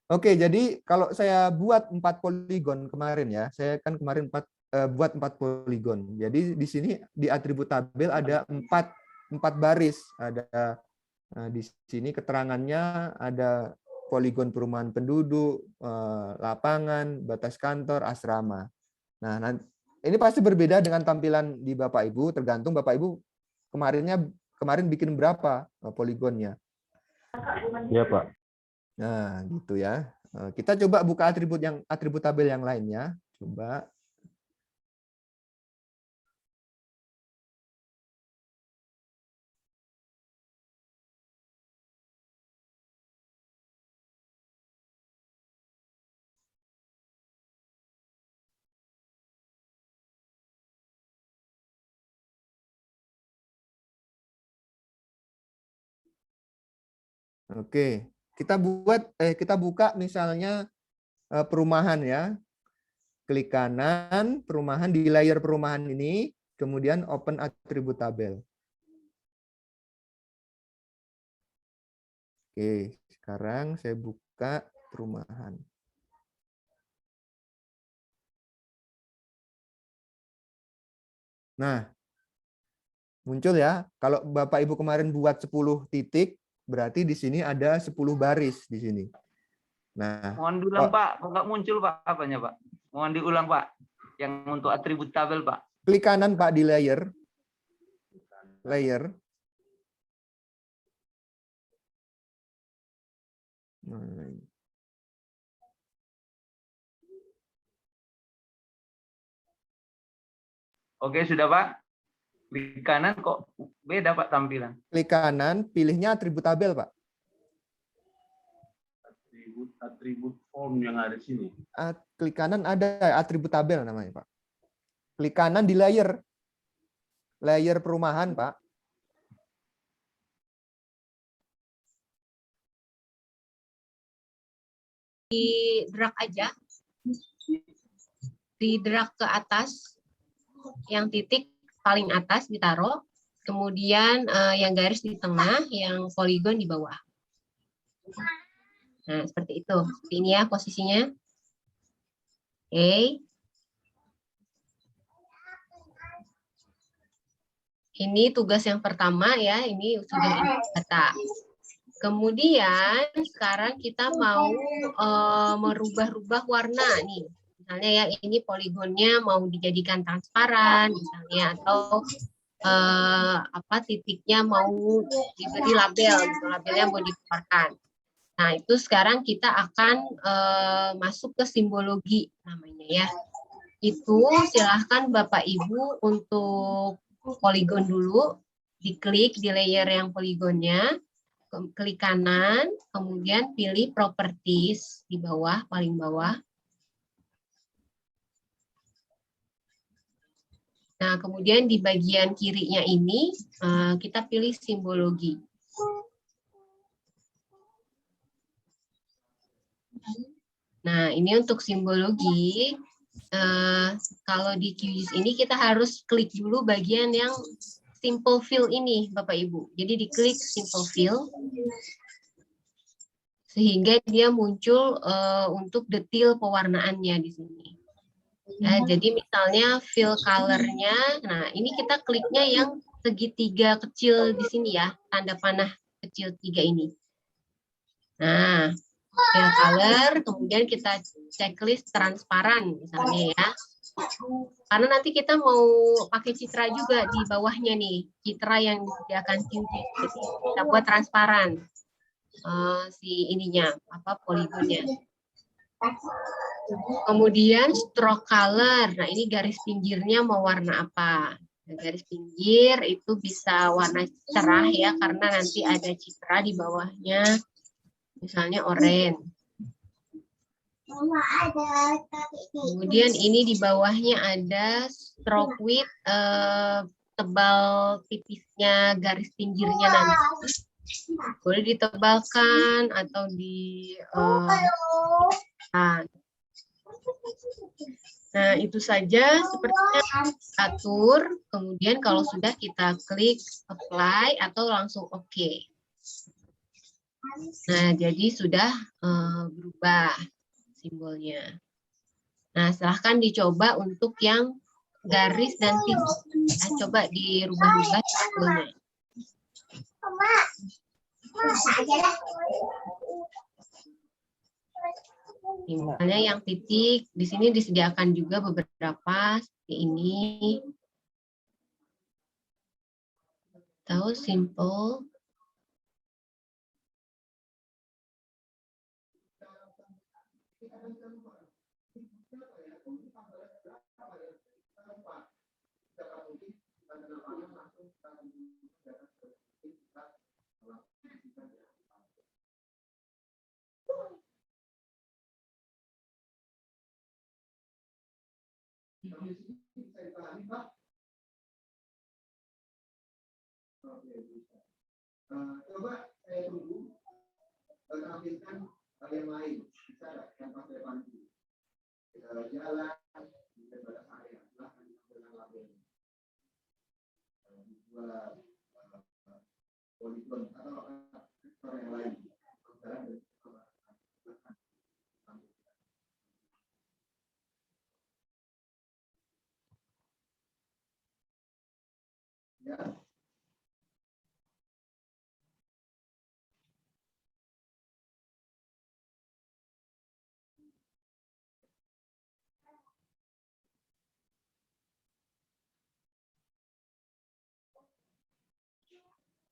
Oke, jadi kalau saya buat 4 poligon kemarin ya, saya kan kemarin buat 4 poligon. Jadi di sini di atribut tabel ada 4 baris. Ada di sini keterangannya ada poligon perumahan penduduk, lapangan, batas kantor, asrama. Nah, ini pasti berbeda dengan tampilan di Bapak Ibu, tergantung Bapak Ibu kemarinnya kemarin bikin berapa poligonnya? Iya, Pak. Nah, gitu ya. Kita coba buka atribut tabel yang lainnya. Coba. Oke, kita buka misalnya perumahan ya. Klik kanan, perumahan di layer perumahan ini, kemudian open atribut tabel. Oke, sekarang saya buka perumahan. Nah, muncul ya. Kalau Bapak Ibu kemarin buat 10 titik, berarti di sini ada 10 baris di sini. Nah, Mohon diulang Pak, kok nggak muncul Pak apanya Pak? Mohon diulang Pak, yang untuk atribut tabel Pak. Klik kanan Pak di layer. Layer. Oke, sudah Pak. Klik kanan kok beda Pak tampilan. Klik kanan, pilihnya atribut tabel Pak. Atribut form yang ada di sini. Klik kanan ada atribut tabel namanya Pak. Klik kanan di layer. Layer perumahan Pak. Di drag aja. Di drag ke atas. Yang titik paling atas ditaruh. Kemudian yang garis di tengah, yang poligon di bawah. Nah, seperti itu. Seperti ini ya posisinya. Oke. Ini tugas yang pertama ya, ini sudah data. Kemudian sekarang kita mau merubah-rubah warna nih. Misalnya ya, ini poligonnya mau dijadikan transparan misalnya, atau titiknya mau diberi label, gitu, labelnya mau dikeluarkan. Nah, itu sekarang kita akan masuk ke simbologi namanya ya. Itu silahkan Bapak Ibu untuk poligon dulu, diklik di layer yang poligonnya, klik kanan, kemudian pilih properties di bawah, paling bawah. Nah, kemudian di bagian kirinya ini kita pilih simbologi. Nah, ini untuk simbologi. Kalau di QGIS ini kita harus klik dulu bagian yang simple fill ini, Bapak Ibu. Jadi diklik simple fill sehingga dia muncul untuk detail pewarnaannya di sini. Ya, jadi misalnya fill color-nya, nah ini kita kliknya yang segitiga kecil di sini ya, tanda panah kecil 3 ini. Nah, fill color, kemudian kita checklist transparan misalnya ya. Karena nanti kita mau pakai citra juga di bawahnya nih, citra yang disediakan QGIS. Jadi kita buat transparan si ininya, poligonnya. Kemudian stroke color, nah ini garis pinggirnya mau warna apa? Nah, garis pinggir itu bisa warna cerah ya, karena nanti ada citra di bawahnya, misalnya oranye. Kemudian ini di bawahnya ada stroke width, tebal tipisnya garis pinggirnya nanti. Boleh ditebalkan atau di nah, itu saja sepertinya atur. Kemudian kalau sudah kita klik apply atau langsung OK. Nah, jadi sudah berubah simbolnya. Nah, silahkan dicoba untuk yang garis dan titik. Nah, coba dirubah-rubah simbolnya. Misalnya yang titik, di sini disediakan juga beberapa seperti ini. Atau simple Coba saya tunggu tampilkan hal yang lain, bisa nggak yang pakai panci jalan di batas area, silahkan dengan label dua poligon atau sektor yang lain. Ya.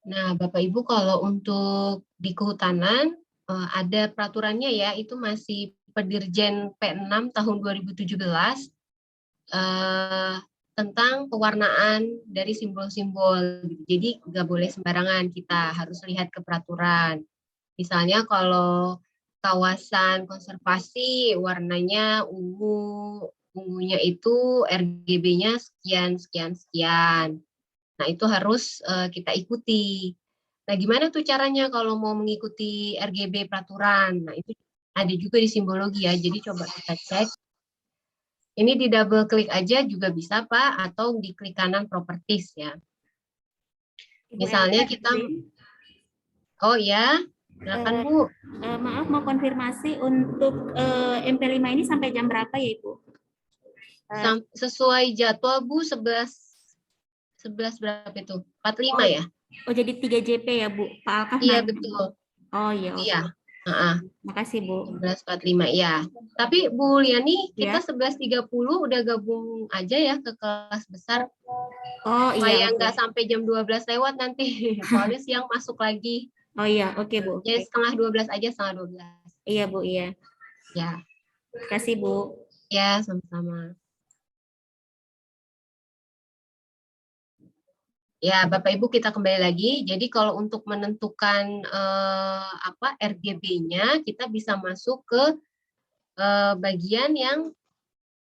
Nah, Bapak Ibu kalau untuk di kehutanan ada peraturannya ya, itu masih Pedirjen P6 tahun 2017 tentang pewarnaan dari simbol-simbol. Jadi nggak boleh sembarangan, kita harus lihat ke peraturan. Misalnya kalau kawasan konservasi warnanya ungu, ungunya itu RGB-nya sekian, sekian, sekian. Nah, itu harus kita ikuti. Nah, gimana tuh caranya kalau mau mengikuti RGB peraturan? Nah, itu ada juga di simbologi ya. Jadi coba kita cek. Ini di double klik aja juga bisa, Pak, atau di klik kanan properties ya. Misalnya kita oh ya, silakan Bu. Maaf, mau konfirmasi untuk MP5 ini sampai jam berapa ya, Ibu? Sesuai jadwal Bu 11 berapa itu? 45 ya? Oh, jadi 3 JP ya, Bu? Pak Alkaf Iya, nanya. betul. Oh, iya. Iya. Makasih, Bu. 11.45, ya. Tapi Bu Liani, kita 11.30 udah gabung aja ya ke kelas besar. Oh, iya. Supaya nggak sampai jam 12 lewat nanti. Soalnya siang masuk lagi. Oh iya, oke Bu. Ya, setengah 12 aja, setengah 12. Iya Bu, iya. Ya. Terima kasih Bu. Ya, sama-sama. Ya, Bapak Ibu kita kembali lagi. Jadi kalau untuk menentukan RGB-nya, kita bisa masuk ke bagian yang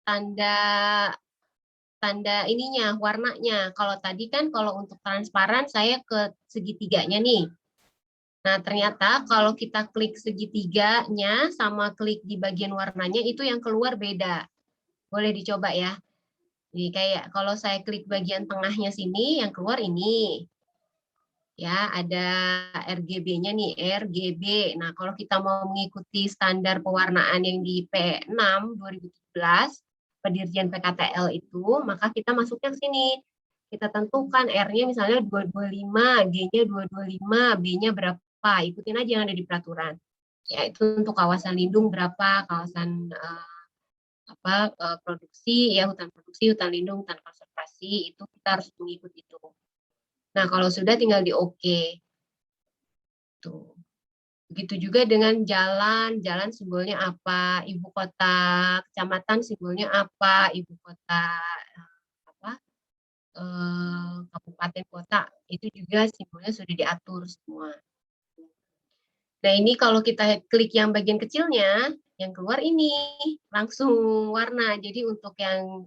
tanda ininya, warnanya. Kalau tadi kan kalau untuk transparan saya ke segitiganya nih. Nah, ternyata kalau kita klik segitiganya sama klik di bagian warnanya itu yang keluar beda. Boleh dicoba ya. Jadi kayak kalau saya klik bagian tengahnya sini, yang keluar ini. Ya, ada RGB-nya nih, RGB. Nah, kalau kita mau mengikuti standar pewarnaan yang di P6 2017, Pedirjen PKTL itu, maka kita masuknya ke sini. Kita tentukan R-nya misalnya 225, G-nya 225, B-nya berapa. Ikutin aja yang ada di peraturan. Ya, itu untuk kawasan lindung berapa, kawasan produksi, ya hutan produksi, hutan lindung, hutan konservasi, itu kita harus mengikuti itu. Nah, kalau sudah tinggal di OK. Tuh. Begitu juga dengan jalan, jalan simbolnya apa, ibu kota, kecamatan simbolnya apa, ibu kota, kabupaten kota, itu juga simbolnya sudah diatur semua. Nah, ini kalau kita klik yang bagian kecilnya, yang keluar ini langsung warna. Jadi untuk yang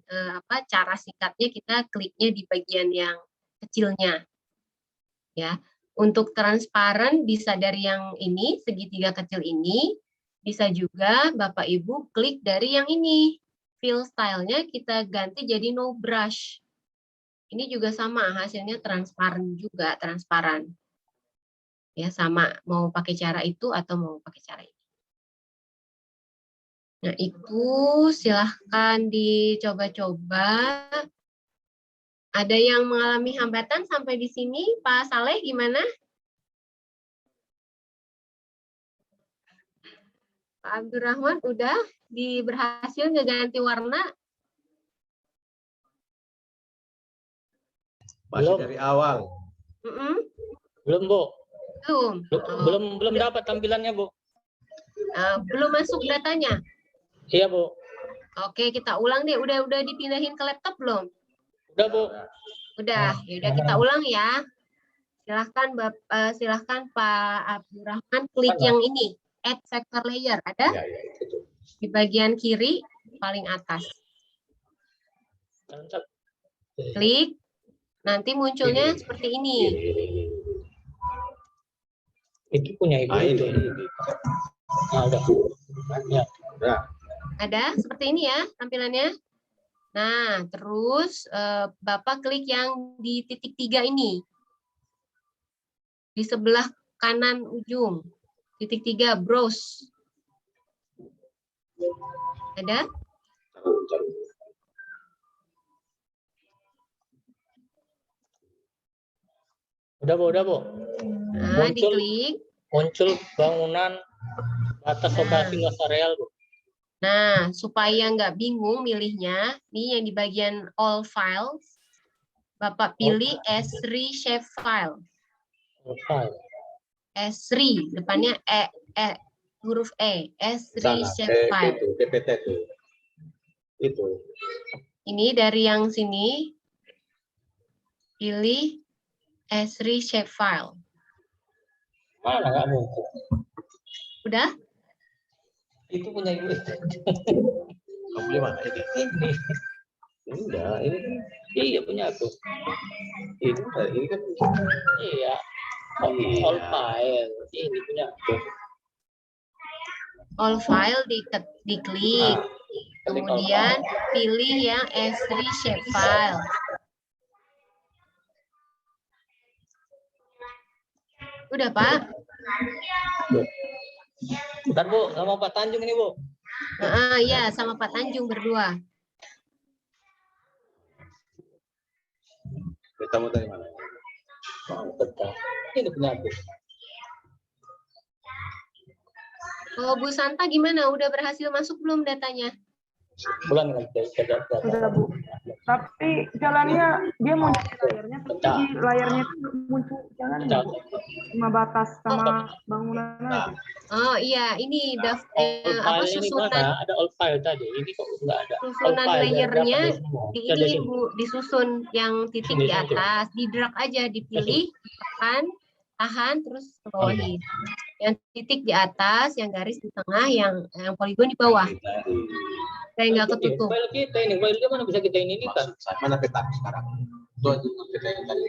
cara singkatnya kita kliknya di bagian yang kecilnya. Ya, untuk transparan bisa dari yang ini, segitiga kecil ini, bisa juga Bapak Ibu klik dari yang ini. Fill style-nya kita ganti jadi no brush. Ini juga sama, hasilnya transparan juga, transparan. Ya, sama, mau pakai cara itu atau mau pakai cara ini. Nah, itu silahkan dicoba-coba. Ada yang mengalami hambatan sampai di sini, Pak Saleh gimana? Pak Abdurrahman udah berhasil ngeganti warna? Masih dari awal. Belum, Bu. Belum. Belum dapat tampilannya, Bu. Belum masuk datanya. Iya, Bu. Oke, kita ulang deh. Udah dipindahin ke laptop belum? Udah, Bu. Udah, yaudah kita ulang ya. Silahkan Pak Abdurrahman klik yang ini, add vector layer. Ada? Di bagian kiri paling atas. Klik. Nanti munculnya seperti ini. Itu punya Ibu. Ada. Ya. Ada seperti ini ya tampilannya. Nah, terus Bapak klik yang di titik 3 ini. Di sebelah kanan ujung. Titik 3, browse. Ada? Udah, Bu. Nah, diklik. Muncul bangunan batas operasi luas areal, Bu. Nah, supaya nggak bingung milihnya, nih yang di bagian all files, Bapak pilih S3 shapefile. S3, depannya huruf E, S3 shapefile. Itu, PPT itu. Ini dari yang sini, pilih S3 shapefile. Mana nggak muncul? Udah? Itu punya Ibu. Kamu di mana ini? Enggak, ini Iya, punya aku. ini kan Iya. All file. Ini punya aku. All file diklik. Kemudian pilih yang S3 shapefile. Udah, Pak? Bentar, Bu, sama Pak Tanjung ini, Bu. Iya, sama Pak Tanjung berdua. Kamu dari mana? Ini punya aku. Oh, Bu Santa gimana? Udah berhasil masuk belum datanya? Bulan kan Sudah, Bu. Tapi jalannya dia mau nyari layarnya, tapi di layarnya itu muncul jalannya, Bu. Cuma batas sama bangunan aja. Oh iya, ini susunan ada all file tadi. Ini kok enggak ada. Susunan layernya di ini Bu, disusun yang titik di atas, di drag aja, dipilih, tahan, terus bawahi. Yang titik di atas, yang garis di tengah, yang poligon di bawah. Saya nggak ketutup. File kita ini, file dia mana bisa kita ini kan? Mana peta sekarang? Itu aja kita yang tadi.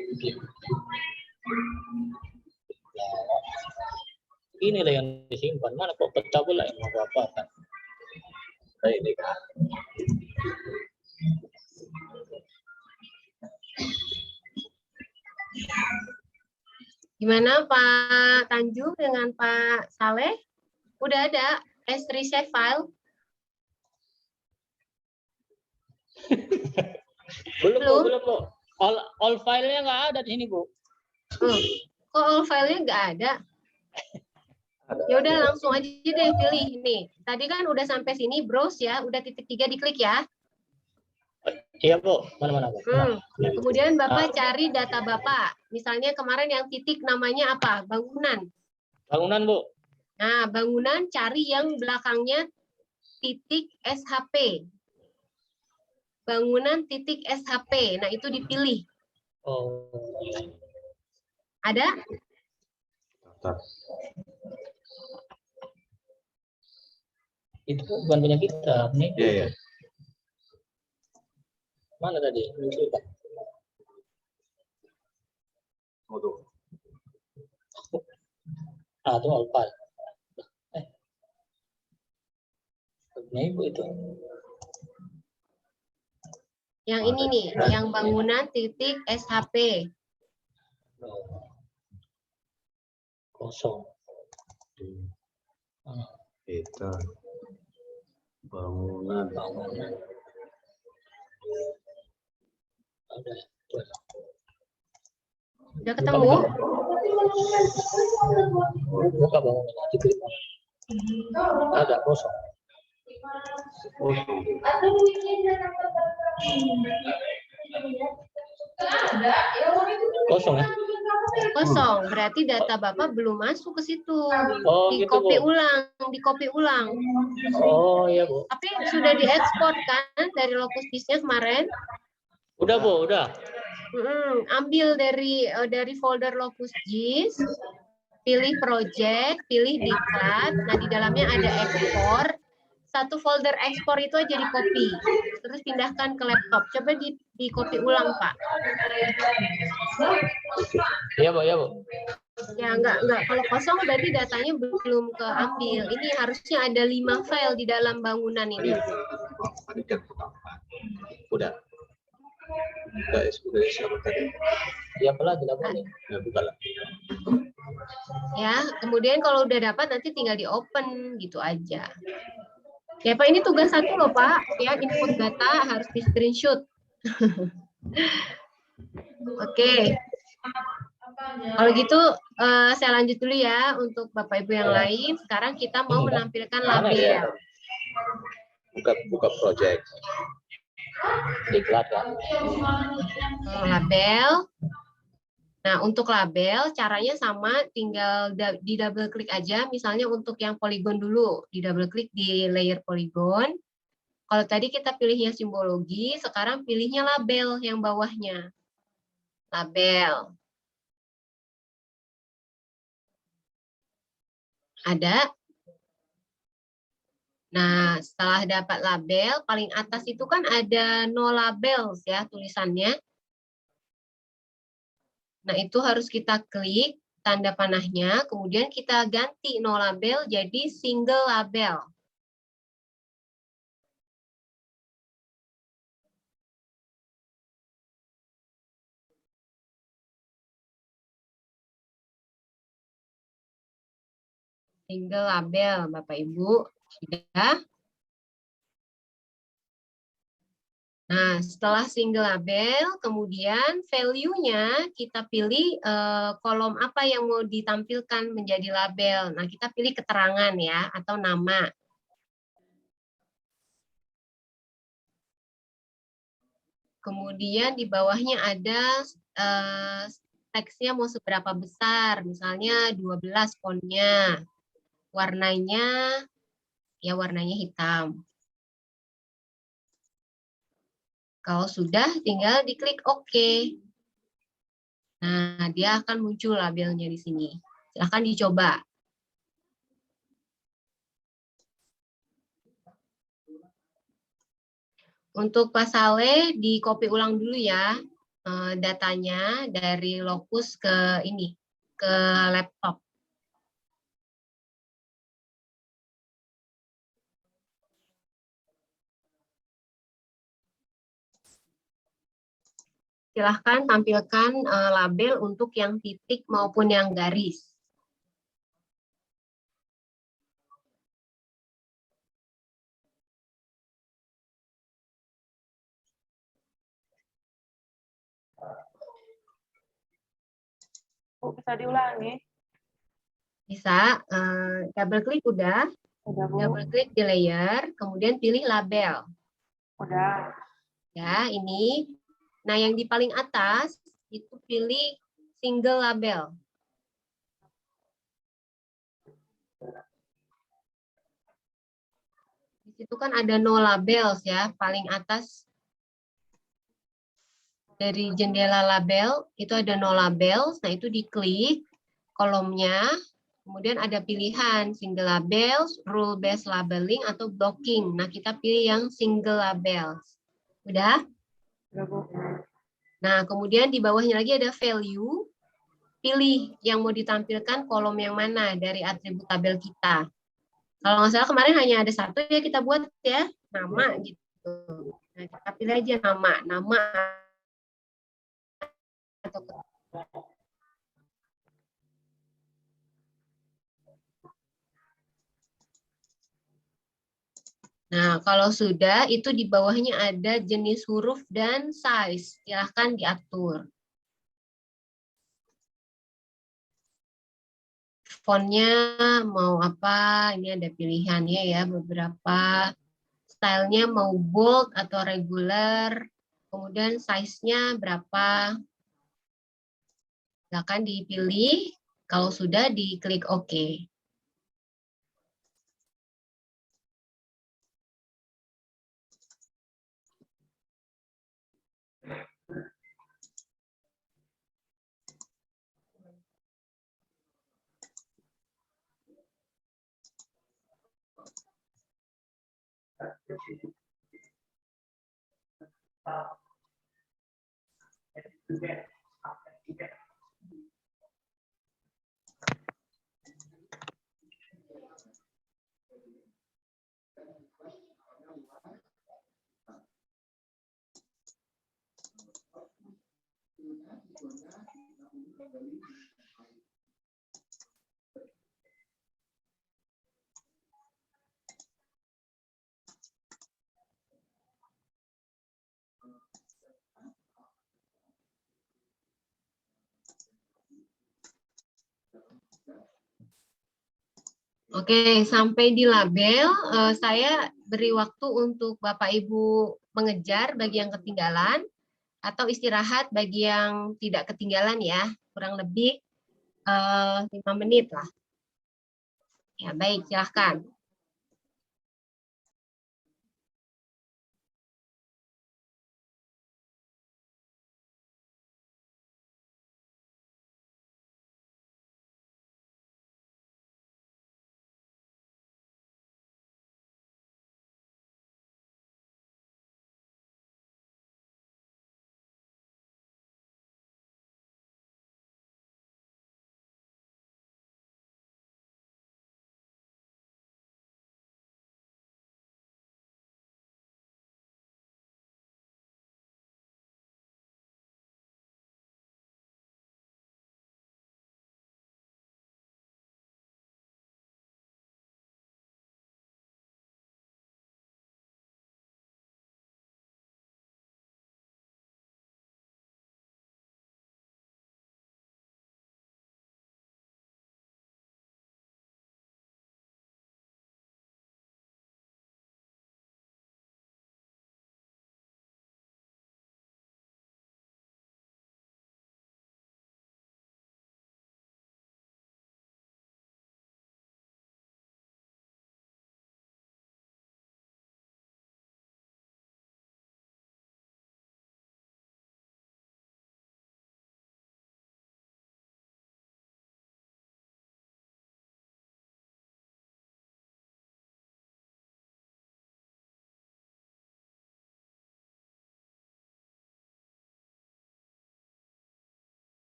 Inilah yang disimpan. Mana kok peta pula yang mau apa kan? Ini kan. Gimana Pak Tanjung dengan Pak Saleh? Udah ada S3 shapefile? Belum, Bu. All file-nya nggak ada di sini, Bu. Kok all file-nya nggak ada? Ya udah langsung aja deh pilih ini. Tadi kan udah sampai sini browse ya, udah titik 3 diklik ya. Iya, Bu. Mana-mana, Bu. Kemudian Bapak cari data Bapak. Misalnya kemarin yang titik namanya apa? Bangunan. Bangunan, Bu. Nah, bangunan cari yang belakangnya titik SHP. Bangunan titik SHP. Nah, itu dipilih. Oh. Ada? Itu bukan punya kita. Nih. Iya. Mana tadi? Oh, tuh. Itu all file. Punya Ibu itu. Yang ini nih, yang bangunan titik SHP. Kosong. Kita bangunan. Udah ketemu? Buka bangunan. Ada kosong. Kosong ya? Kosong, berarti data Bapak belum masuk ke situ. Oh, Di gitu, copy Bu. ulang, di copy ulang. Oh, iya, Bu. Tapi sudah diekspor kan dari Locus Gis-nya kemarin? Udah, Bu, udah. Ambil dari folder Locus Gis, pilih project, pilih diklat. Nah, di dalamnya ada ekspor. Satu folder ekspor itu aja di copy, terus pindahkan ke laptop. Coba di copy ulang, Pak. Iya, Bu, ya, Bu. Ya, enggak. Kalau kosong berarti datanya belum keambil. Ini harusnya ada 5 file di dalam bangunan ini. Udah. Udah siapa tadi? Ya, pelan, tidak boleh. Ya, buka lah. Ya, kemudian kalau udah dapat nanti tinggal di open gitu aja. Ya Pak, ini tugas 1 loh Pak. Ya, input data harus di screenshot. Oke. Kalau gitu saya lanjut dulu ya untuk Bapak Ibu yang lain. Sekarang kita mau menampilkan label. Buka project. Diklat kan. Label. Nah, untuk label caranya sama, tinggal di double klik aja. Misalnya untuk yang poligon dulu, di double klik di layer poligon. Kalau tadi kita pilihnya simbologi, sekarang pilihnya label yang bawahnya. Label. Ada. Nah, setelah dapat label, paling atas itu kan ada no labels ya tulisannya. Nah, itu harus kita klik tanda panahnya, kemudian kita ganti no label jadi single label. Single label, Bapak Ibu. Sudah? Nah, setelah single label, kemudian value-nya kita pilih kolom apa yang mau ditampilkan menjadi label. Nah, kita pilih keterangan ya, atau nama. Kemudian di bawahnya ada teksnya mau seberapa besar, misalnya 12 fontnya. Warnanya, ya warnanya hitam. Kalau sudah, tinggal diklik OK. Nah, dia akan muncul labelnya di sini. Silahkan dicoba. Untuk pasale, di copy ulang dulu ya datanya dari Locus ke ini, ke laptop. Silahkan tampilkan label untuk yang titik maupun yang garis. Bisa diulangi? Bisa, double klik udah. Double klik di layer, kemudian pilih label. Udah. Ya, ini. Nah, yang di paling atas itu pilih single label. Di situ kan ada no labels ya, paling atas dari jendela label itu ada no labels. Nah, itu diklik kolomnya, kemudian ada pilihan single labels, rule based labeling atau blocking. Nah, kita pilih yang single labels. Udah? Nah, kemudian di bawahnya lagi ada value. Pilih yang mau ditampilkan kolom yang mana dari atribut tabel kita. Kalau nggak salah kemarin hanya ada satu ya kita buat ya, nama gitu. Nah, kita pilih aja nama atau Nah, kalau sudah, itu di bawahnya ada jenis huruf dan size. Silahkan diatur. Fontnya mau apa, ini ada pilihannya ya, beberapa. Stylenya mau bold atau regular. Kemudian size-nya berapa. Silakan dipilih, kalau sudah diklik OK. Oke, sampai di label, saya beri waktu untuk Bapak Ibu mengejar bagi yang ketinggalan, atau istirahat bagi yang tidak ketinggalan ya, kurang lebih 5 menit lah. Ya, baik, silahkan.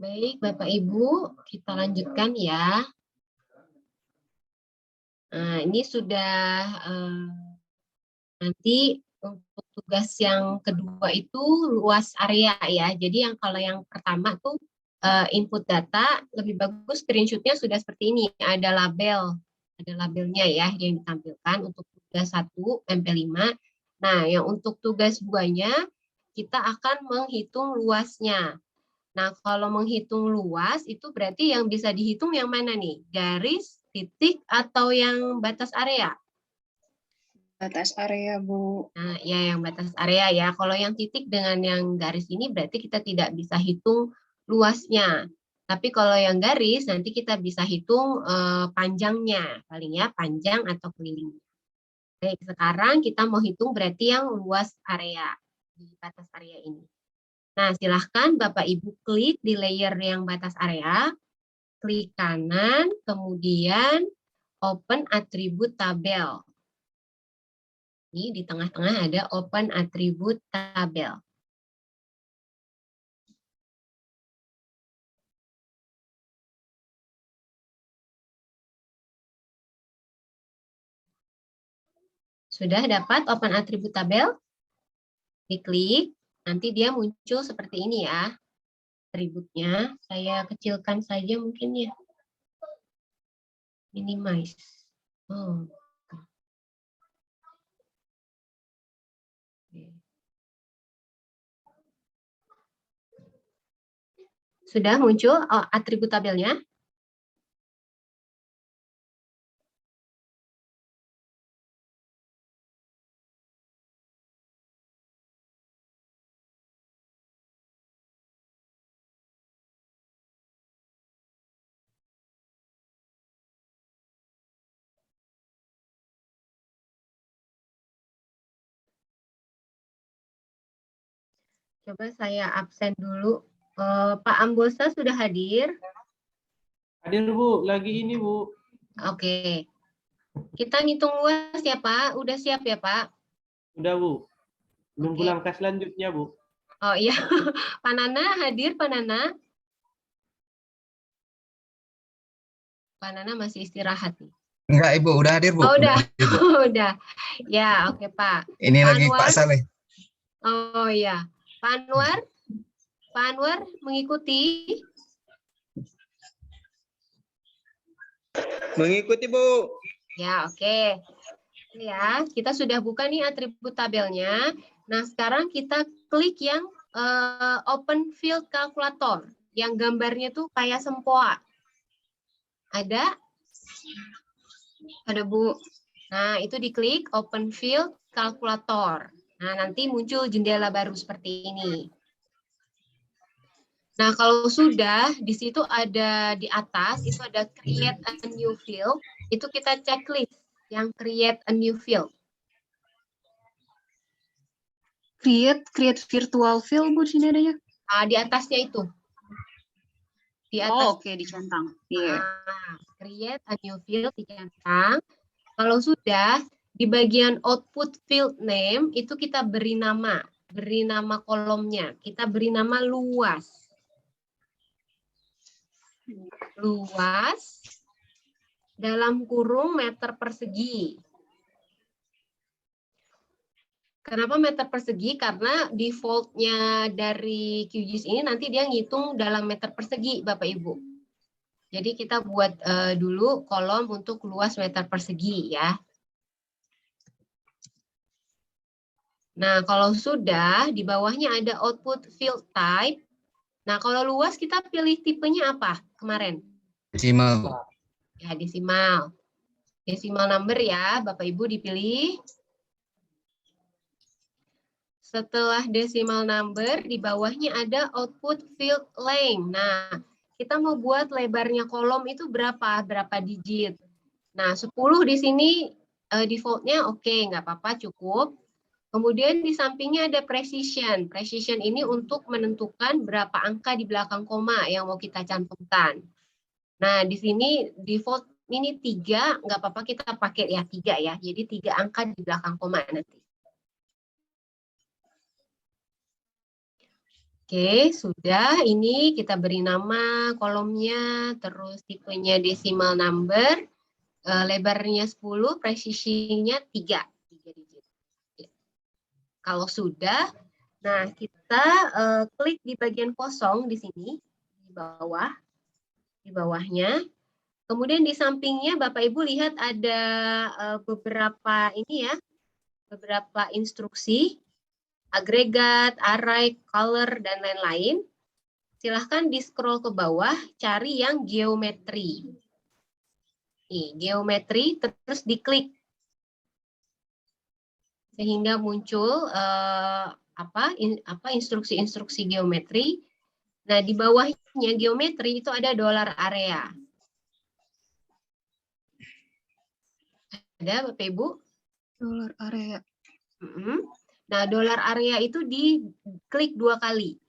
Baik, Bapak Ibu, kita lanjutkan ya. Nah, ini sudah nanti untuk tugas yang kedua itu luas area ya. Jadi kalau yang pertama tuh input data, lebih bagus screenshotnya sudah seperti ini. Ada labelnya ya yang ditampilkan untuk tugas 1 MP5. Nah, yang untuk tugas 2-nya kita akan menghitung luasnya. Nah, kalau menghitung luas itu berarti yang bisa dihitung yang mana nih? Garis, titik, atau yang batas area? Batas area, Bu. Nah, ya yang batas area ya. Kalau yang titik dengan yang garis ini berarti kita tidak bisa hitung luasnya. Tapi kalau yang garis nanti kita bisa hitung panjangnya. Paling ya panjang atau kelilingnya. Baik, sekarang kita mau hitung berarti yang luas area. Di batas area ini. Nah, silahkan Bapak Ibu klik di layer yang batas area, klik kanan, kemudian open atribut tabel. Ini di tengah-tengah ada open atribut tabel. Sudah dapat open atribut tabel? Diklik. Nanti dia muncul seperti ini ya, atributnya. Saya kecilkan saja mungkin ya. Minimize. Oh. Sudah muncul atribut tabelnya? Coba saya absen dulu. Pak Ambosa sudah hadir? Hadir, Bu. Lagi ini, Bu. Oke. Kita ngitung luas ya, Pak. Udah siap ya, Pak? Udah, Bu. Nunggu langkah selanjutnya, Bu. Oh iya. Pak Nana hadir, Pak Nana? Pak Nana masih istirahat nih. Enggak, Ibu. Udah hadir, Bu. Oh, udah. Ibu. Udah. Ya, oke, Pak. Ini Pak lagi Anwar? Pak Saleh. Oh iya. Pak Anwar mengikuti? Mengikuti, Bu. Ya, oke. Ya, kita sudah buka nih atribut tabelnya. Nah, sekarang kita klik yang open field calculator. Yang gambarnya tuh kayak sempoa. Ada? Ada, Bu. Nah, itu diklik open field calculator. Nah, nanti muncul jendela baru seperti ini. Nah, kalau sudah, di situ ada di atas, itu ada create a new field. Itu kita checklist yang create a new field. Create virtual field, Bu, sini adanya. Di atasnya itu. Di atas. Oh, oke, dicentang. Iya. Create a new field, dicentang. Kalau sudah, di bagian output field name itu kita beri nama kolomnya. Kita beri nama luas. Luas dalam kurung meter persegi. Kenapa meter persegi? Karena defaultnya dari QGIS ini nanti dia ngitung dalam meter persegi, Bapak Ibu. Jadi kita buat dulu kolom untuk luas meter persegi ya. Nah, kalau sudah, di bawahnya ada output field type. Nah, kalau luas kita pilih tipenya apa kemarin? Desimal. Ya, desimal. Desimal number ya, Bapak Ibu dipilih. Setelah decimal number, di bawahnya ada output field length. Nah, kita mau buat lebarnya kolom itu berapa digit. Nah, 10 di sini defaultnya oke, nggak apa-apa, cukup. Kemudian di sampingnya ada precision. Precision ini untuk menentukan berapa angka di belakang koma yang mau kita cantumkan. Nah, di sini default ini 3, nggak apa-apa kita pakai ya 3 ya. Jadi 3 angka di belakang koma nanti. Oke, sudah. Ini kita beri nama kolomnya, terus tipenya decimal number, lebarnya 10, precision-nya 3 digit. Kalau sudah, nah kita klik di bagian kosong di sini, di bawahnya. Kemudian di sampingnya Bapak Ibu lihat ada beberapa instruksi, agregat, array, color, dan lain-lain. Silahkan di-scroll ke bawah, cari yang geometri. Nih, geometri, terus diklik. Sehingga muncul instruksi-instruksi geometri. Nah, di bawahnya geometri itu ada $area. Ada Bapak Ibu? $area. Nah, $area itu diklik 2 kali.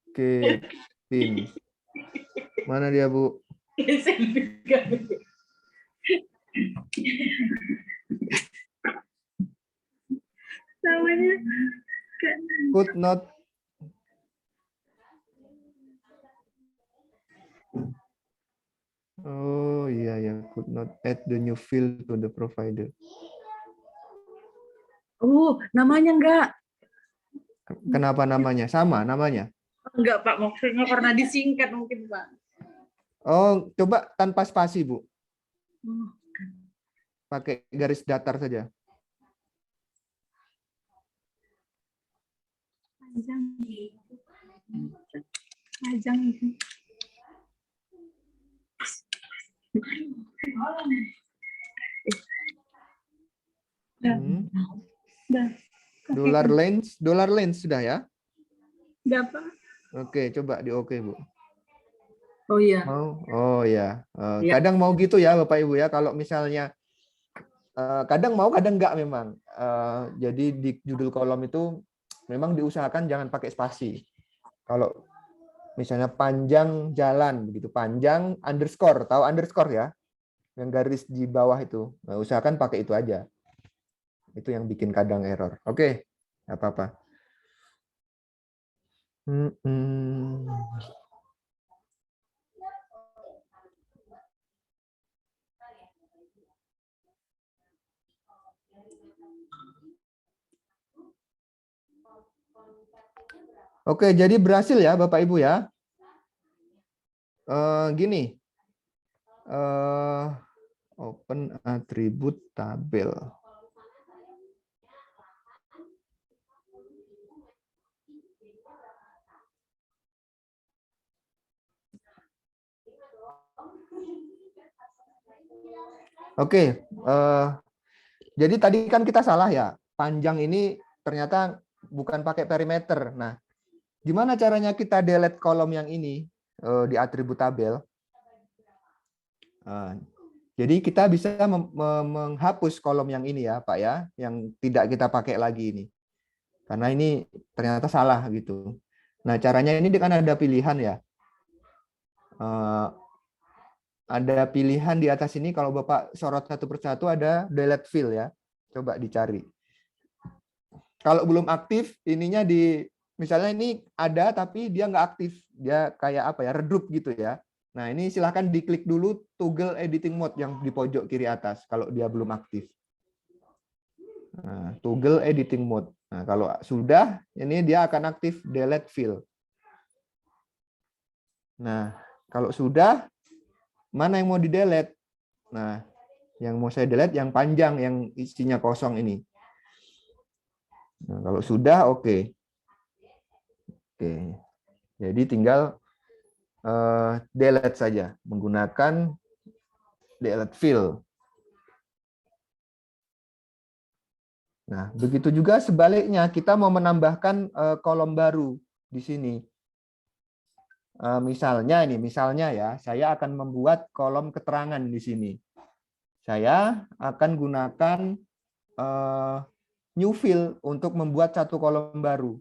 Oke, pin. Mana dia, Bu? Footnote. Oh iya ya, footnote add the new field to the provider. Oh, namanya enggak. Kenapa namanya? Sama namanya? Enggak, Pak. Maksudnya karena disingkat mungkin, Pak. Oh, coba tanpa spasi, Bu. Pakai garis datar saja. Panjang. Dollar lens sudah ya? Udah, Pak. Oke, coba di oke, Bu. Oh iya. Oh ya. Kadang mau gitu ya Bapak Ibu ya, kalau misalnya kadang mau kadang enggak memang. Jadi di judul kolom itu memang diusahakan jangan pakai spasi. Kalau misalnya panjang jalan begitu, panjang underscore, tahu underscore ya? Yang garis di bawah itu. Nah, usahakan pakai itu aja. Itu yang bikin kadang error. Oke, nggak apa-apa. Oke, jadi berhasil ya Bapak Ibu ya. Gini, open atribut tabel. Oke, jadi tadi kan kita salah ya. Panjang ini ternyata bukan pakai perimeter. Nah, gimana caranya kita delete kolom yang ini di atribut tabel? Jadi kita bisa menghapus kolom yang ini ya, Pak ya, yang tidak kita pakai lagi ini. Karena ini ternyata salah gitu. Nah, caranya ini kan ada pilihan ya. Ada pilihan di atas ini, kalau Bapak sorot satu persatu ada delete field ya. Coba dicari. Kalau belum aktif, ininya misalnya ini ada tapi dia nggak aktif. Dia kayak apa ya, redup gitu ya. Nah, ini silahkan diklik dulu toggle editing mode yang di pojok kiri atas kalau dia belum aktif. Nah, toggle editing mode. Nah, kalau sudah, ini dia akan aktif delete field. Nah, kalau sudah, mana yang mau di-delete? Nah, yang mau saya delete yang panjang, yang isinya kosong ini. Nah, kalau sudah, oke. Oke. Jadi tinggal delete saja menggunakan delete field. Nah, begitu juga sebaliknya, kita mau menambahkan kolom baru di sini. Misalnya ya, saya akan membuat kolom keterangan di sini. Saya akan gunakan new field untuk membuat satu kolom baru.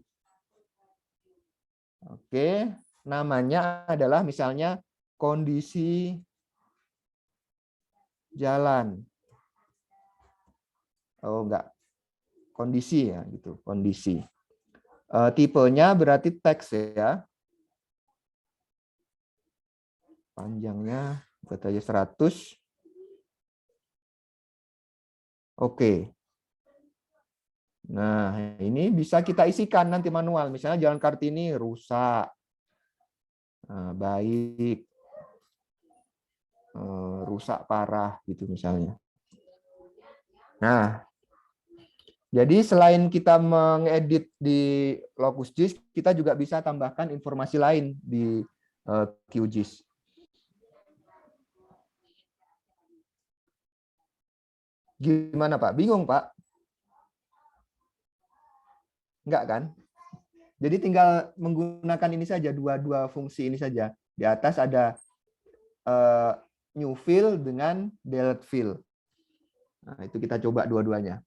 Oke, namanya adalah misalnya kondisi jalan. Oh, enggak. Kondisi ya, gitu. Kondisi. Tipenya berarti teks ya. Panjangnya buat aja 100. Oke. Nah, ini bisa kita isikan nanti manual. Misalnya Jalan Kartini rusak. Nah, baik. Rusak parah gitu misalnya. Nah, jadi selain kita mengedit di LocusJIS, kita juga bisa tambahkan informasi lain di QGIS. Gimana Pak? Bingung Pak? Enggak kan? Jadi tinggal menggunakan ini saja, dua fungsi ini saja. Di atas ada new fill dengan delete fill. Nah, itu kita coba dua-duanya.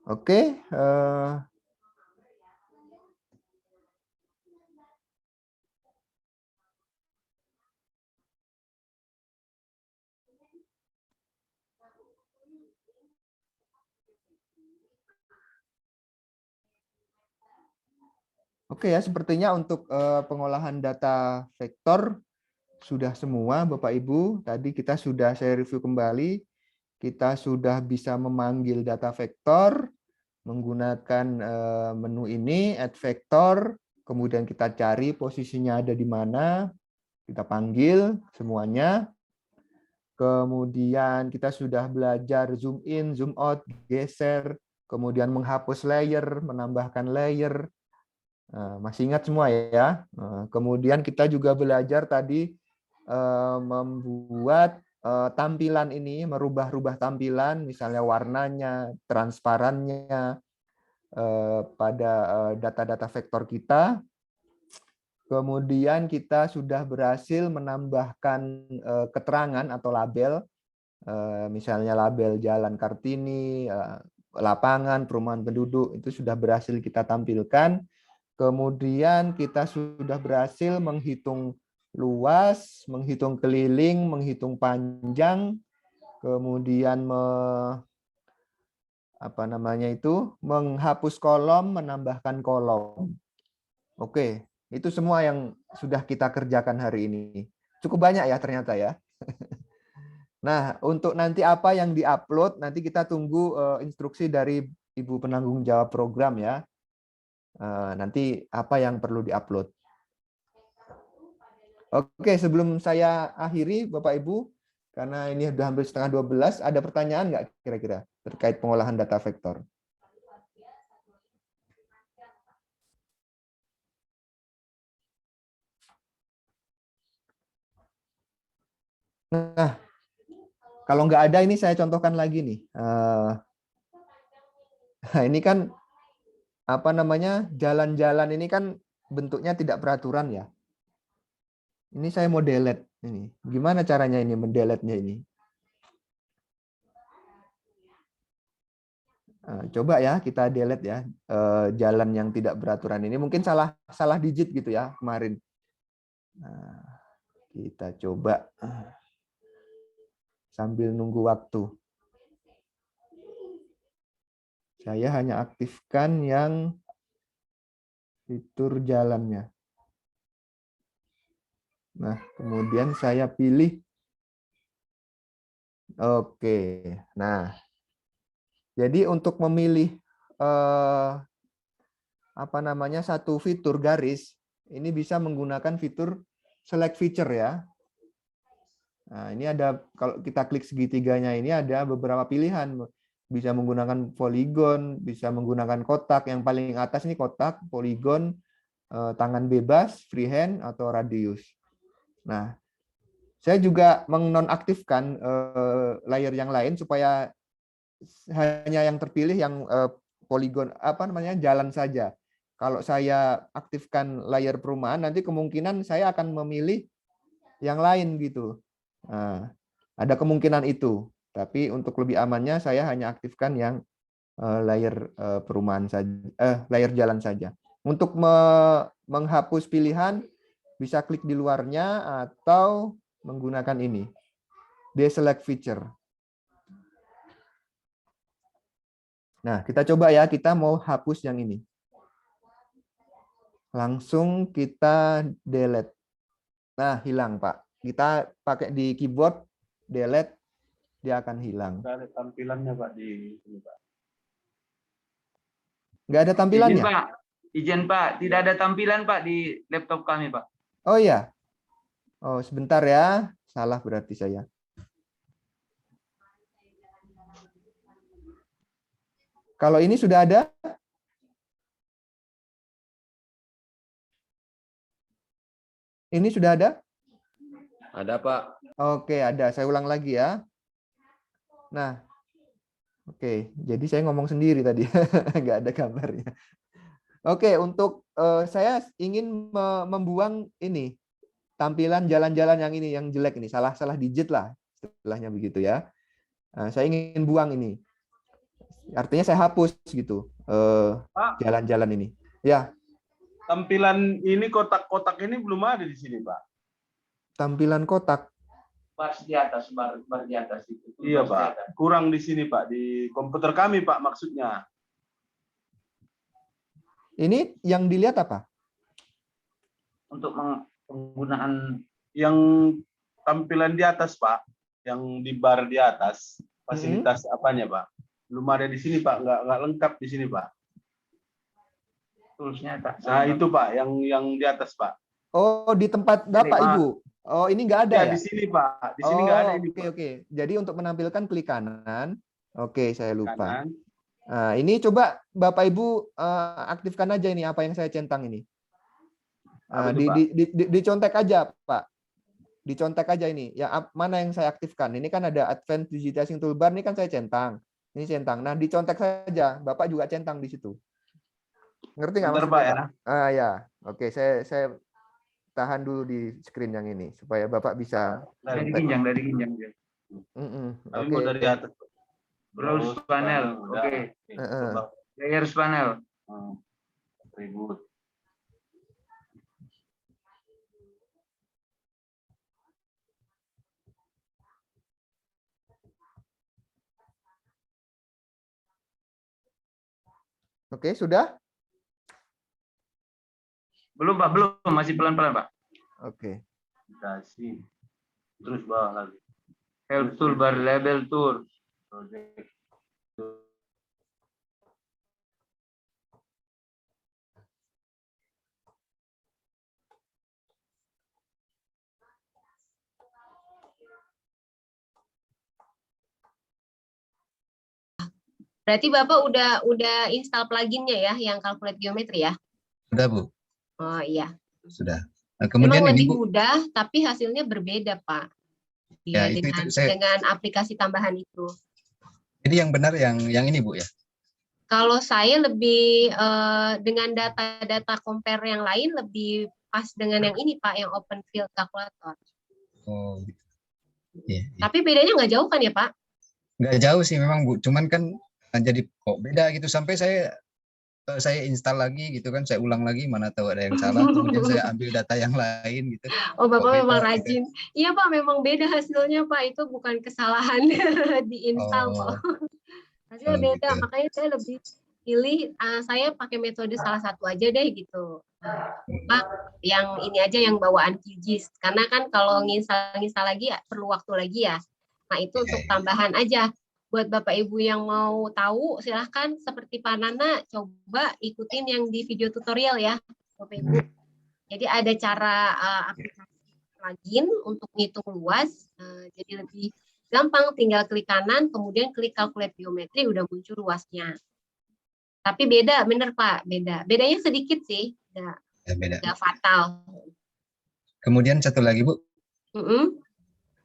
Oke, oke ya, sepertinya untuk pengolahan data vektor sudah semua Bapak Ibu. Tadi kita sudah saya review kembali. Kita sudah bisa memanggil data vektor menggunakan menu ini, add vector, kemudian kita cari posisinya ada di mana, kita panggil semuanya. Kemudian kita sudah belajar zoom in, zoom out, geser, kemudian menghapus layer, menambahkan layer. Masih ingat semua ya? Kemudian kita juga belajar tadi membuat tampilan ini, merubah-rubah tampilan, misalnya warnanya, transparannya pada data-data vektor kita. Kemudian kita sudah berhasil menambahkan keterangan atau label, misalnya label Jalan Kartini, lapangan, perumahan penduduk, itu sudah berhasil kita tampilkan. Kemudian kita sudah berhasil menghitung luas, menghitung keliling, menghitung panjang, kemudian menghapus kolom, menambahkan kolom. Oke, itu semua yang sudah kita kerjakan hari ini. Cukup banyak ya ternyata ya. Nah, untuk nanti apa yang diupload, nanti kita tunggu instruksi dari Ibu penanggung jawab program ya. Nanti apa yang perlu diupload. Oke, sebelum saya akhiri Bapak Ibu, karena ini sudah hampir setengah 12, ada pertanyaan nggak kira-kira terkait pengolahan data vektor? Nah, kalau nggak ada ini saya contohkan lagi nih. Ini kan apa namanya, jalan-jalan ini kan bentuknya tidak peraturan ya. Ini saya mau delete ini. Gimana caranya ini mendelete-nya ini? Coba ya kita delete ya jalan yang tidak beraturan ini. Mungkin salah digit gitu ya kemarin. Nah, kita coba sambil nunggu waktu. Saya hanya aktifkan yang fitur jalannya. Nah, kemudian saya pilih. Oke. Nah, jadi untuk memilih satu fitur garis, ini bisa menggunakan fitur select feature ya. Nah, ini ada, kalau kita klik segitiganya ini ada beberapa pilihan. bisa menggunakan poligon, bisa menggunakan kotak. Yang paling atas ini kotak, poligon, tangan bebas, freehand, atau radius. Nah, saya juga menonaktifkan layer yang lain supaya hanya yang terpilih yang poligon jalan saja. Kalau saya aktifkan layer perumahan, nanti kemungkinan saya akan memilih yang lain gitu. Nah, ada kemungkinan itu. Tapi untuk lebih amannya saya hanya aktifkan yang layer perumahan saja, layer jalan saja. Untuk menghapus pilihan bisa klik di luarnya atau menggunakan ini, deselect feature. Nah, kita coba ya, kita mau hapus yang ini. Langsung kita delete. Nah, hilang, Pak. Kita pakai di keyboard, delete, dia akan hilang. Nggak ada tampilannya, Pak, di sini, Pak. Nggak ada tampilannya? Izin, Pak. Tidak ada tampilan, Pak, di laptop kami, Pak. Oh iya. Oh, sebentar ya. Salah berarti saya. Kalau ini sudah ada? Ini sudah ada? Ada, Pak. Oke, ada. Saya ulang lagi ya. Nah, oke. Jadi saya ngomong sendiri tadi. Nggak ada gambarnya. Oke, untuk saya ingin membuang ini. Tampilan jalan-jalan yang ini, yang jelek ini. Salah digit lah. Istilahnya begitu ya. Nah, saya ingin buang ini. Artinya saya hapus gitu. Jalan-jalan ini. Ya. Tampilan ini kotak-kotak ini belum ada di sini, Pak. Tampilan kotak. Bar di atas, bar di atas itu. Iya, Pak. Kurang di sini, Pak. Di komputer kami, Pak, maksudnya. Ini yang dilihat apa? Untuk penggunaan yang tampilan di atas, Pak. Yang di bar di atas. Fasilitas apanya, Pak? Belum ada di sini, Pak. Nggak lengkap di sini, Pak. Toolsnya tak. Nah, itu, Pak. Yang di atas, Pak. Oh, di tempat Bapak, Ibu. Oh, ini nggak ada ya? Di sini, Pak. Di sini nggak ada ini, Pak. Oke. Jadi untuk menampilkan klik kanan. Oke, saya lupa. Kanan. Nah, ini coba Bapak Ibu aktifkan aja ini apa yang saya centang ini. Dicontek aja, Pak. Dicontek aja ini. Ya, mana yang saya aktifkan? Ini kan ada Advanced Digitizing Toolbar, ini kan saya centang. Ini centang. Nah, dicontek saja. Bapak juga centang di situ. Ngerti nggak maksudnya, Pak? Ya? Ya. Oke, saya tahan dulu di screen yang ini supaya Bapak bisa dari ginjang. Oke. Dari atas. Browse panel. Oke. Layers panel. Ribut. Oke, sudah? Belum, Pak. Belum. Masih pelan-pelan, Pak. Oke. Kasih. Terus bawah lagi. Help toolbar, label tool. Project. Berarti Bapak udah install pluginnya ya, yang Calculate Geometry ya? Sudah, Bu. Oh iya. Sudah. Nah, kemudian memang ini, lebih Bu. mudah, tapi hasilnya berbeda, Pak. Ya, Ya, itu dengan, dengan aplikasi tambahan itu. Jadi yang benar yang ini, Bu, ya? Kalau saya lebih dengan data-data compare yang lain lebih pas dengan yang ini, Pak, yang Open Field Calculator. Oh, gitu. Iya. Tapi bedanya nggak jauh kan ya, Pak? Nggak jauh sih memang, Bu. Cuman kan jadi kok beda gitu. Sampai saya install lagi gitu kan, saya ulang lagi, mana tahu ada yang salah. Kemudian saya ambil data yang lain gitu. Oh, Bapak memang rajin. Iya, Pak, memang beda hasilnya, Pak. Itu bukan kesalahan di install kok. Hasilnya beda, gitu. Makanya saya lebih pilih, saya pakai metode salah satu aja deh gitu. Pak, yang ini aja yang bawaan QGIS. Karena kan kalau nginstal lagi ya perlu waktu lagi ya. Nah, itu untuk tambahan aja. Buat Bapak Ibu yang mau tahu, silahkan seperti Pak Nana, coba ikutin yang di video tutorial ya, Bapak Ibu. Jadi ada cara aplikasi plugin untuk ngitung luas, jadi lebih gampang, tinggal klik kanan, kemudian klik calculate geometri, udah muncul luasnya. Tapi beda, bener Pak, beda. Bedanya sedikit sih, Beda. nggak fatal. Kemudian satu lagi Bu, Mm-mm.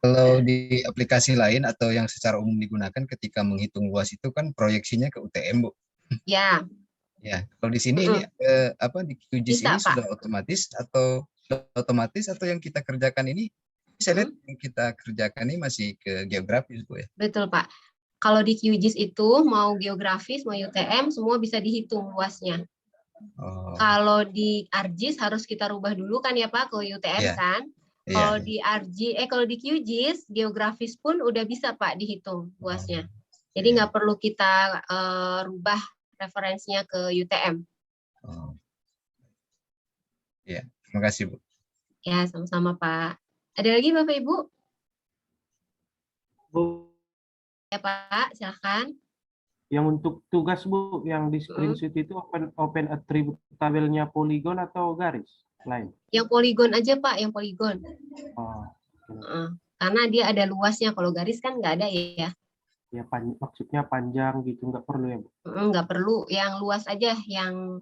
kalau di aplikasi lain atau yang secara umum digunakan ketika menghitung luas itu kan proyeksinya ke UTM Bu. Ya. Ya, kalau di sini ini di QGIS Bisa, ini Pak. sudah otomatis atau yang kita kerjakan ini saya lihat yang kita kerjakan ini masih ke geografis Bu ya. Betul Pak. Kalau di QGIS itu mau geografis, mau UTM, semua bisa dihitung luasnya. Oh. Kalau di ArcGIS harus kita rubah dulu kan ya Pak ke UTM Iya. kan. Iya. Kalau di QGIS geografis pun udah bisa Pak dihitung luasnya. Jadi nggak perlu kita rubah referensinya ke UTM. Oh. Ya, terima kasih Bu. Ya, sama-sama Pak. Ada lagi Bapak Ibu? Bu, Ya Pak, silahkan. yang untuk tugas Bu, yang di screenshot itu open attribute tabelnya poligon atau garis lain? Yang poligon aja Pak, yang poligon. Oh. Karena dia ada luasnya, kalau garis kan nggak ada ya. Ya maksudnya panjang gitu, nggak perlu ya Bu? Nggak perlu, yang luas aja, yang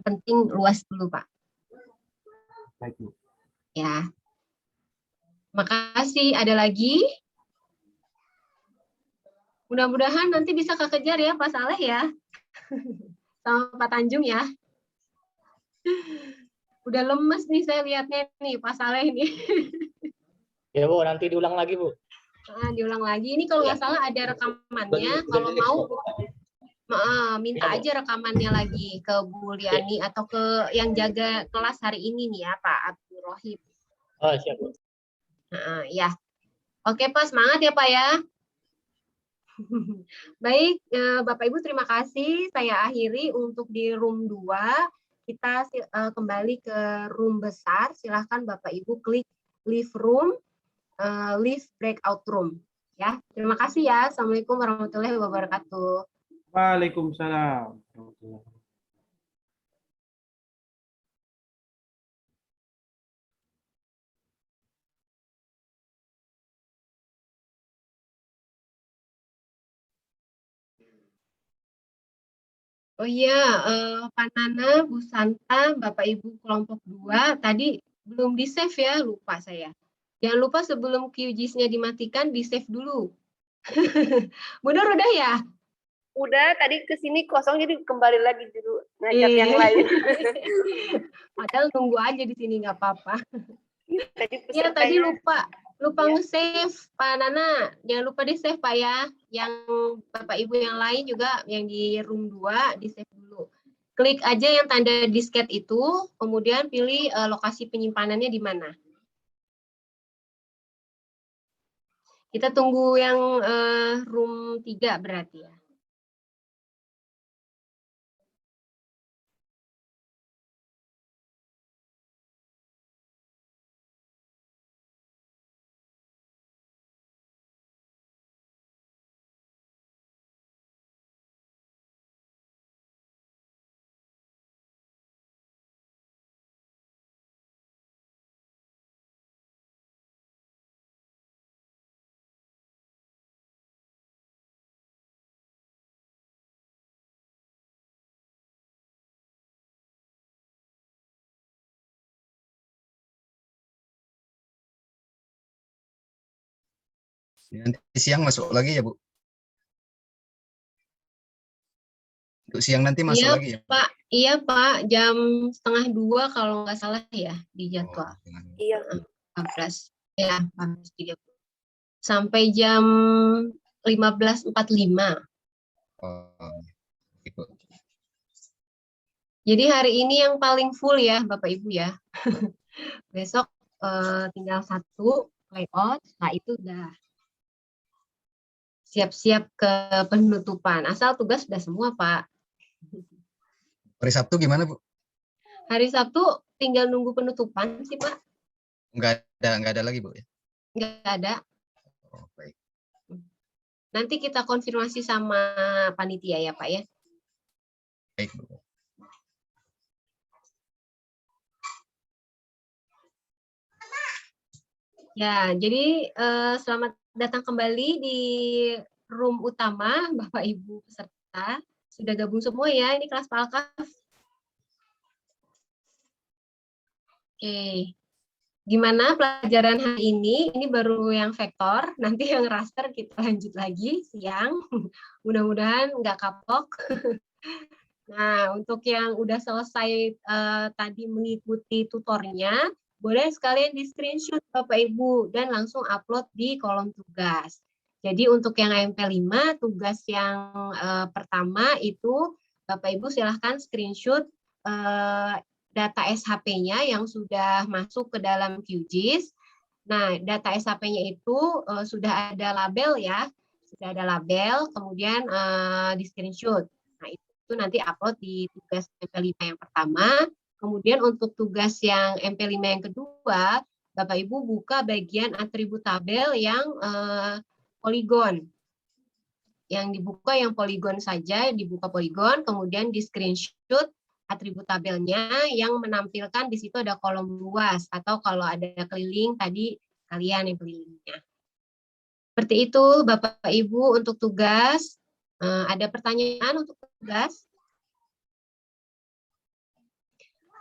penting luas dulu Pak. Baik Bu. Ya. Makasih. Ada lagi? Mudah-mudahan nanti bisa kekejar ya Pak Saleh ya. Sama Pak Tanjung ya. Udah lemes nih saya lihatnya nih Pak Saleh nih. Ya Bu, nanti diulang lagi Bu. Diulang lagi. Ini kalau nggak salah ada rekamannya. Kalau mau minta aja rekamannya lagi ke Bu Liani atau ke yang jaga kelas hari ini nih ya Pak Abdul Rohim. Oh, siap Bu. Ya. Oke Pak, semangat ya Pak ya. Baik, Bapak Ibu terima kasih. Saya akhiri untuk di room 2. Kita kembali ke room besar. Silahkan Bapak Ibu klik leave room, leave breakout room. Ya, terima kasih ya. Assalamualaikum warahmatullahi wabarakatuh. Waalaikumsalam. Oh iya, Pak Nana, Bu Santa, Bapak Ibu kelompok 2, tadi belum di-save ya, lupa saya. Jangan lupa sebelum QGIS-nya dimatikan, di-save dulu. Bu Nur udah ya? Udah, tadi ke sini kosong jadi kembali lagi dulu ngajak yang lain. Padahal nunggu aja di sini nggak apa-apa. Iya, pesertanya- tadi lupa nge-save Pak Nana. Jangan lupa di-save Pak ya. Yang Bapak Ibu yang lain juga yang di room 2 di-save dulu. Klik aja yang tanda disket itu, kemudian pilih lokasi penyimpanannya di mana. Kita tunggu yang room 3 berarti ya. Nanti siang masuk lagi ya Bu. Untuk siang nanti masuk Iya lagi ya. Pak, iya Pak, jam 1:30 kalau nggak salah ya di jadwal. Iya. 14, ya 14.30. Sampai jam 15.45. Oh, gitu. Jadi hari ini yang paling full ya Bapak Ibu ya. Besok tinggal 1 layout, nah itu udah siap-siap ke penutupan. Asal tugas sudah semua Pak. Hari Sabtu gimana Bu? Hari Sabtu tinggal nunggu penutupan sih Pak. Nggak ada lagi Bu ya? Nggak ada. Oh, baik. Nanti kita konfirmasi sama panitia ya Pak ya. Baik Bu. Ya, jadi selamat datang kembali di room utama, Bapak Ibu peserta. Sudah gabung semua ya, ini kelas Pak Alkaf. Oke. Gimana pelajaran hari ini? Ini baru yang vektor, nanti yang raster kita lanjut lagi siang. Mudah-mudahan nggak kapok. Nah, untuk yang udah selesai tadi mengikuti tutornya, boleh sekalian di screenshot Bapak Ibu dan langsung upload di kolom tugas. Jadi untuk yang MP5, tugas yang pertama itu Bapak Ibu silahkan screenshot data SHP-nya yang sudah masuk ke dalam QGIS. Nah, data SHP-nya itu sudah ada label ya, sudah ada label, kemudian di screenshot. Nah, itu nanti upload di tugas MP5 yang pertama. Kemudian untuk tugas yang MP5 yang kedua, Bapak Ibu buka bagian atribut tabel yang poligon. Yang dibuka yang poligon saja, dibuka poligon, kemudian di screenshot atribut tabelnya yang menampilkan di situ ada kolom luas, atau kalau ada keliling tadi kalian yang kelilingnya. Seperti itu Bapak Ibu untuk tugas. Ada pertanyaan untuk tugas?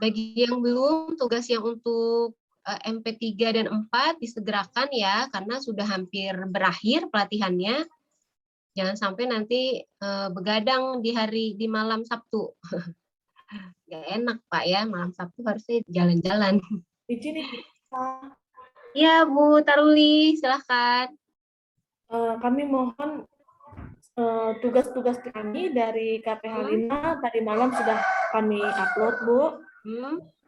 Bagi yang belum, tugas yang untuk MP3 dan 4 disegerakan ya, karena sudah hampir berakhir pelatihannya. Jangan sampai nanti begadang di malam Sabtu. Gak enak Pak ya, malam Sabtu harusnya jalan-jalan. Izin Iya Bu Taruli, silahkan. kami mohon tugas-tugas kami dari KPH Lina tadi malam sudah kami upload Bu.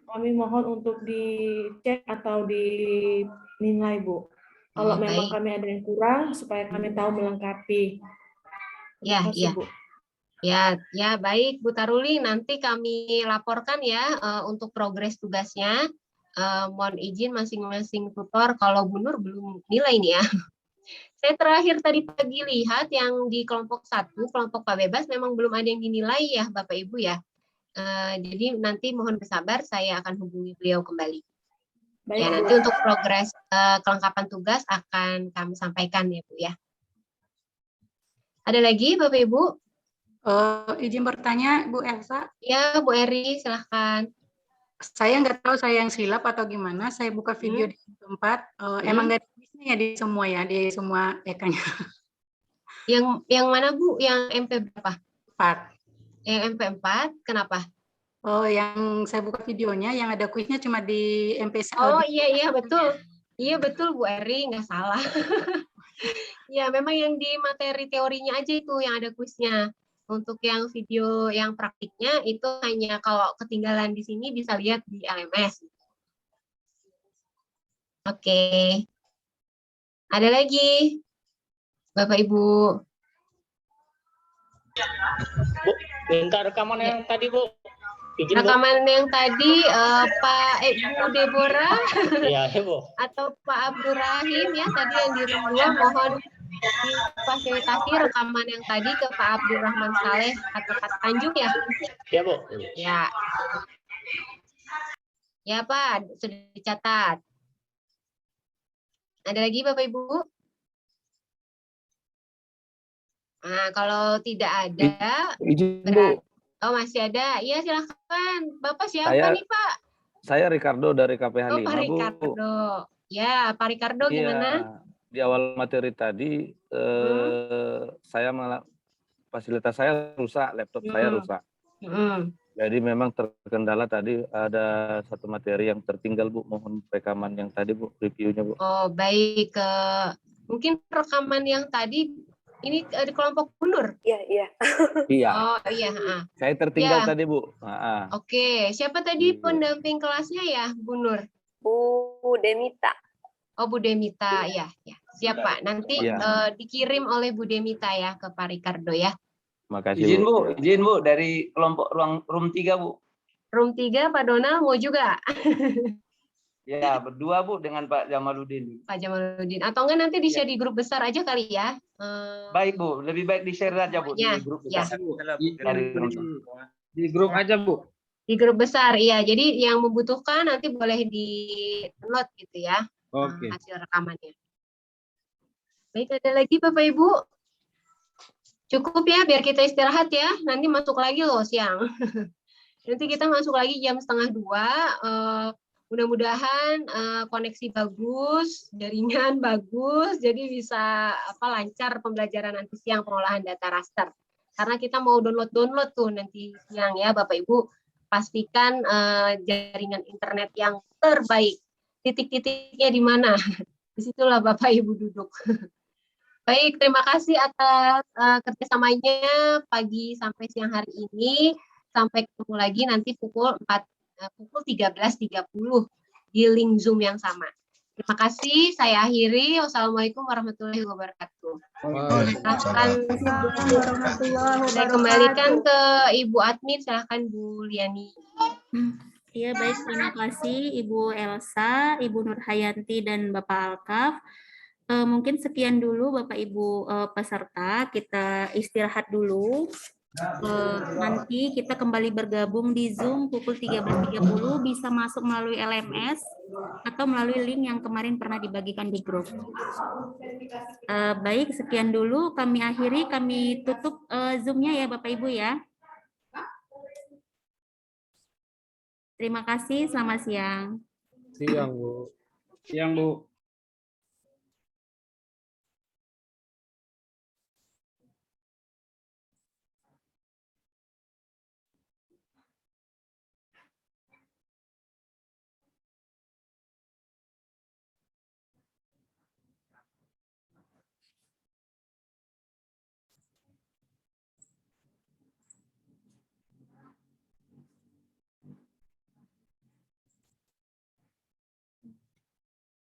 Kami mohon untuk dicek atau dinilai Bu. Kalau memang kami ada yang kurang supaya kami tahu melengkapi. Ya, iya. Bu. Ya baik Bu Taruli, nanti kami laporkan ya untuk progres tugasnya. Mohon izin masing-masing tutor, kalau Bu Nur belum nilai nih ya. Saya terakhir tadi pagi lihat yang di kelompok 1, kelompok Pak Bebas memang belum ada yang dinilai ya Bapak Ibu ya. Jadi nanti mohon bersabar, saya akan hubungi beliau kembali. Baik, ya, nanti untuk progres kelengkapan tugas akan kami sampaikan ya Bu ya. Ada lagi Bapak Ibu? Izin bertanya Bu Elsa. Ya Bu Eri, silahkan. Saya nggak tahu saya yang silap atau gimana. Saya buka video di tempat. Emang nggak ada tulisnya ya di semua ya, di semua EK-nya. Yang mana Bu? Yang MP berapa? 4. Yang MP 4, kenapa? Oh, yang saya buka videonya, yang ada kuisnya cuma di MP1. Oh iya betul. Iya betul Bu Eri, nggak salah. Ya memang yang di materi teorinya aja itu yang ada kuisnya. Untuk yang video yang praktiknya itu hanya kalau ketinggalan di sini bisa lihat di LMS. Oke. Ada lagi? Bapak Ibu. Bu, minta rekaman yang tadi Bu. Izin, rekaman yang tadi Pak Ibu Deborah ya, Bu. Atau Pak Abdul Rahim ya tadi yang di room 2, mohon difasilitasi rekaman yang tadi ke Pak Abdul Rahman Saleh atau Pak Tanjung ya. Ya Bu. Ya. Ya Pak, sudah dicatat. Ada lagi Bapak Ibu? Nah, kalau tidak ada, Izin Bu. Oh masih ada, iya silahkan. Bapak siapa nih Pak? Saya Ricardo dari KPH 5 Pak Ricardo. Bu. Ya Pak Ricardo gimana? Di awal materi tadi saya malah fasilitas saya rusak, laptop saya rusak. Jadi memang terkendala tadi ada satu materi yang tertinggal Bu. Mohon rekaman yang tadi Bu, reviewnya Bu. Oh baik, mungkin rekaman yang tadi. Ini di kelompok Bu Nur? Iya. Iya. Oh iya. Saya tertinggal tadi Bu. Oke, siapa tadi pendamping kelasnya ya Bu Nur? Bu Demita. Oh Bu Demita, ya. Siapa? Nanti dikirim oleh Bu Demita ya ke Pak Ricardo ya. Makasih Izin Bu dari kelompok room 3 Bu. Room 3 Pak Donald mau juga? Ya, berdua Bu dengan Pak Jamaluddin. Pak Jamaluddin. Atau enggak nanti di-share di grup besar aja kali ya? Baik Bu, lebih baik di-share aja Bu di grup besar. Di grup aja Bu. Di grup besar, iya. Jadi yang membutuhkan nanti boleh di-download gitu ya. Oke. Hasil rekamannya. Baik, ada lagi Bapak Ibu? Cukup ya, biar kita istirahat ya. Nanti masuk lagi loh siang. Nanti kita masuk lagi jam 1:30. Mudah-mudahan koneksi bagus, jaringan bagus, jadi bisa lancar pembelajaran nanti siang pengolahan data raster. Karena kita mau download tuh nanti siang ya Bapak Ibu. Pastikan jaringan internet yang terbaik. Titik-titiknya di mana? Disitulah Bapak Ibu duduk. Baik, terima kasih atas kerjasamanya pagi sampai siang hari ini. Sampai ketemu lagi nanti pukul 13.30 di link Zoom yang sama. Terima kasih, saya akhiri. Wassalamualaikum warahmatullahi wabarakatuh. Saya kembalikan ke Ibu Admin, silahkan Bu Liani. Iya, baik. Terima kasih Ibu Elsa, Ibu Nurhayanti, dan Bapak Alkaf. Mungkin sekian dulu Bapak Ibu peserta, kita istirahat dulu. Nanti kita kembali bergabung di Zoom pukul 13.30, bisa masuk melalui LMS atau melalui link yang kemarin pernah dibagikan di grup. Baik, sekian dulu. Kami akhiri, kami tutup Zoom-nya ya Bapak Ibu ya. Terima kasih, selamat siang. Siang, Bu. Siang, Bu.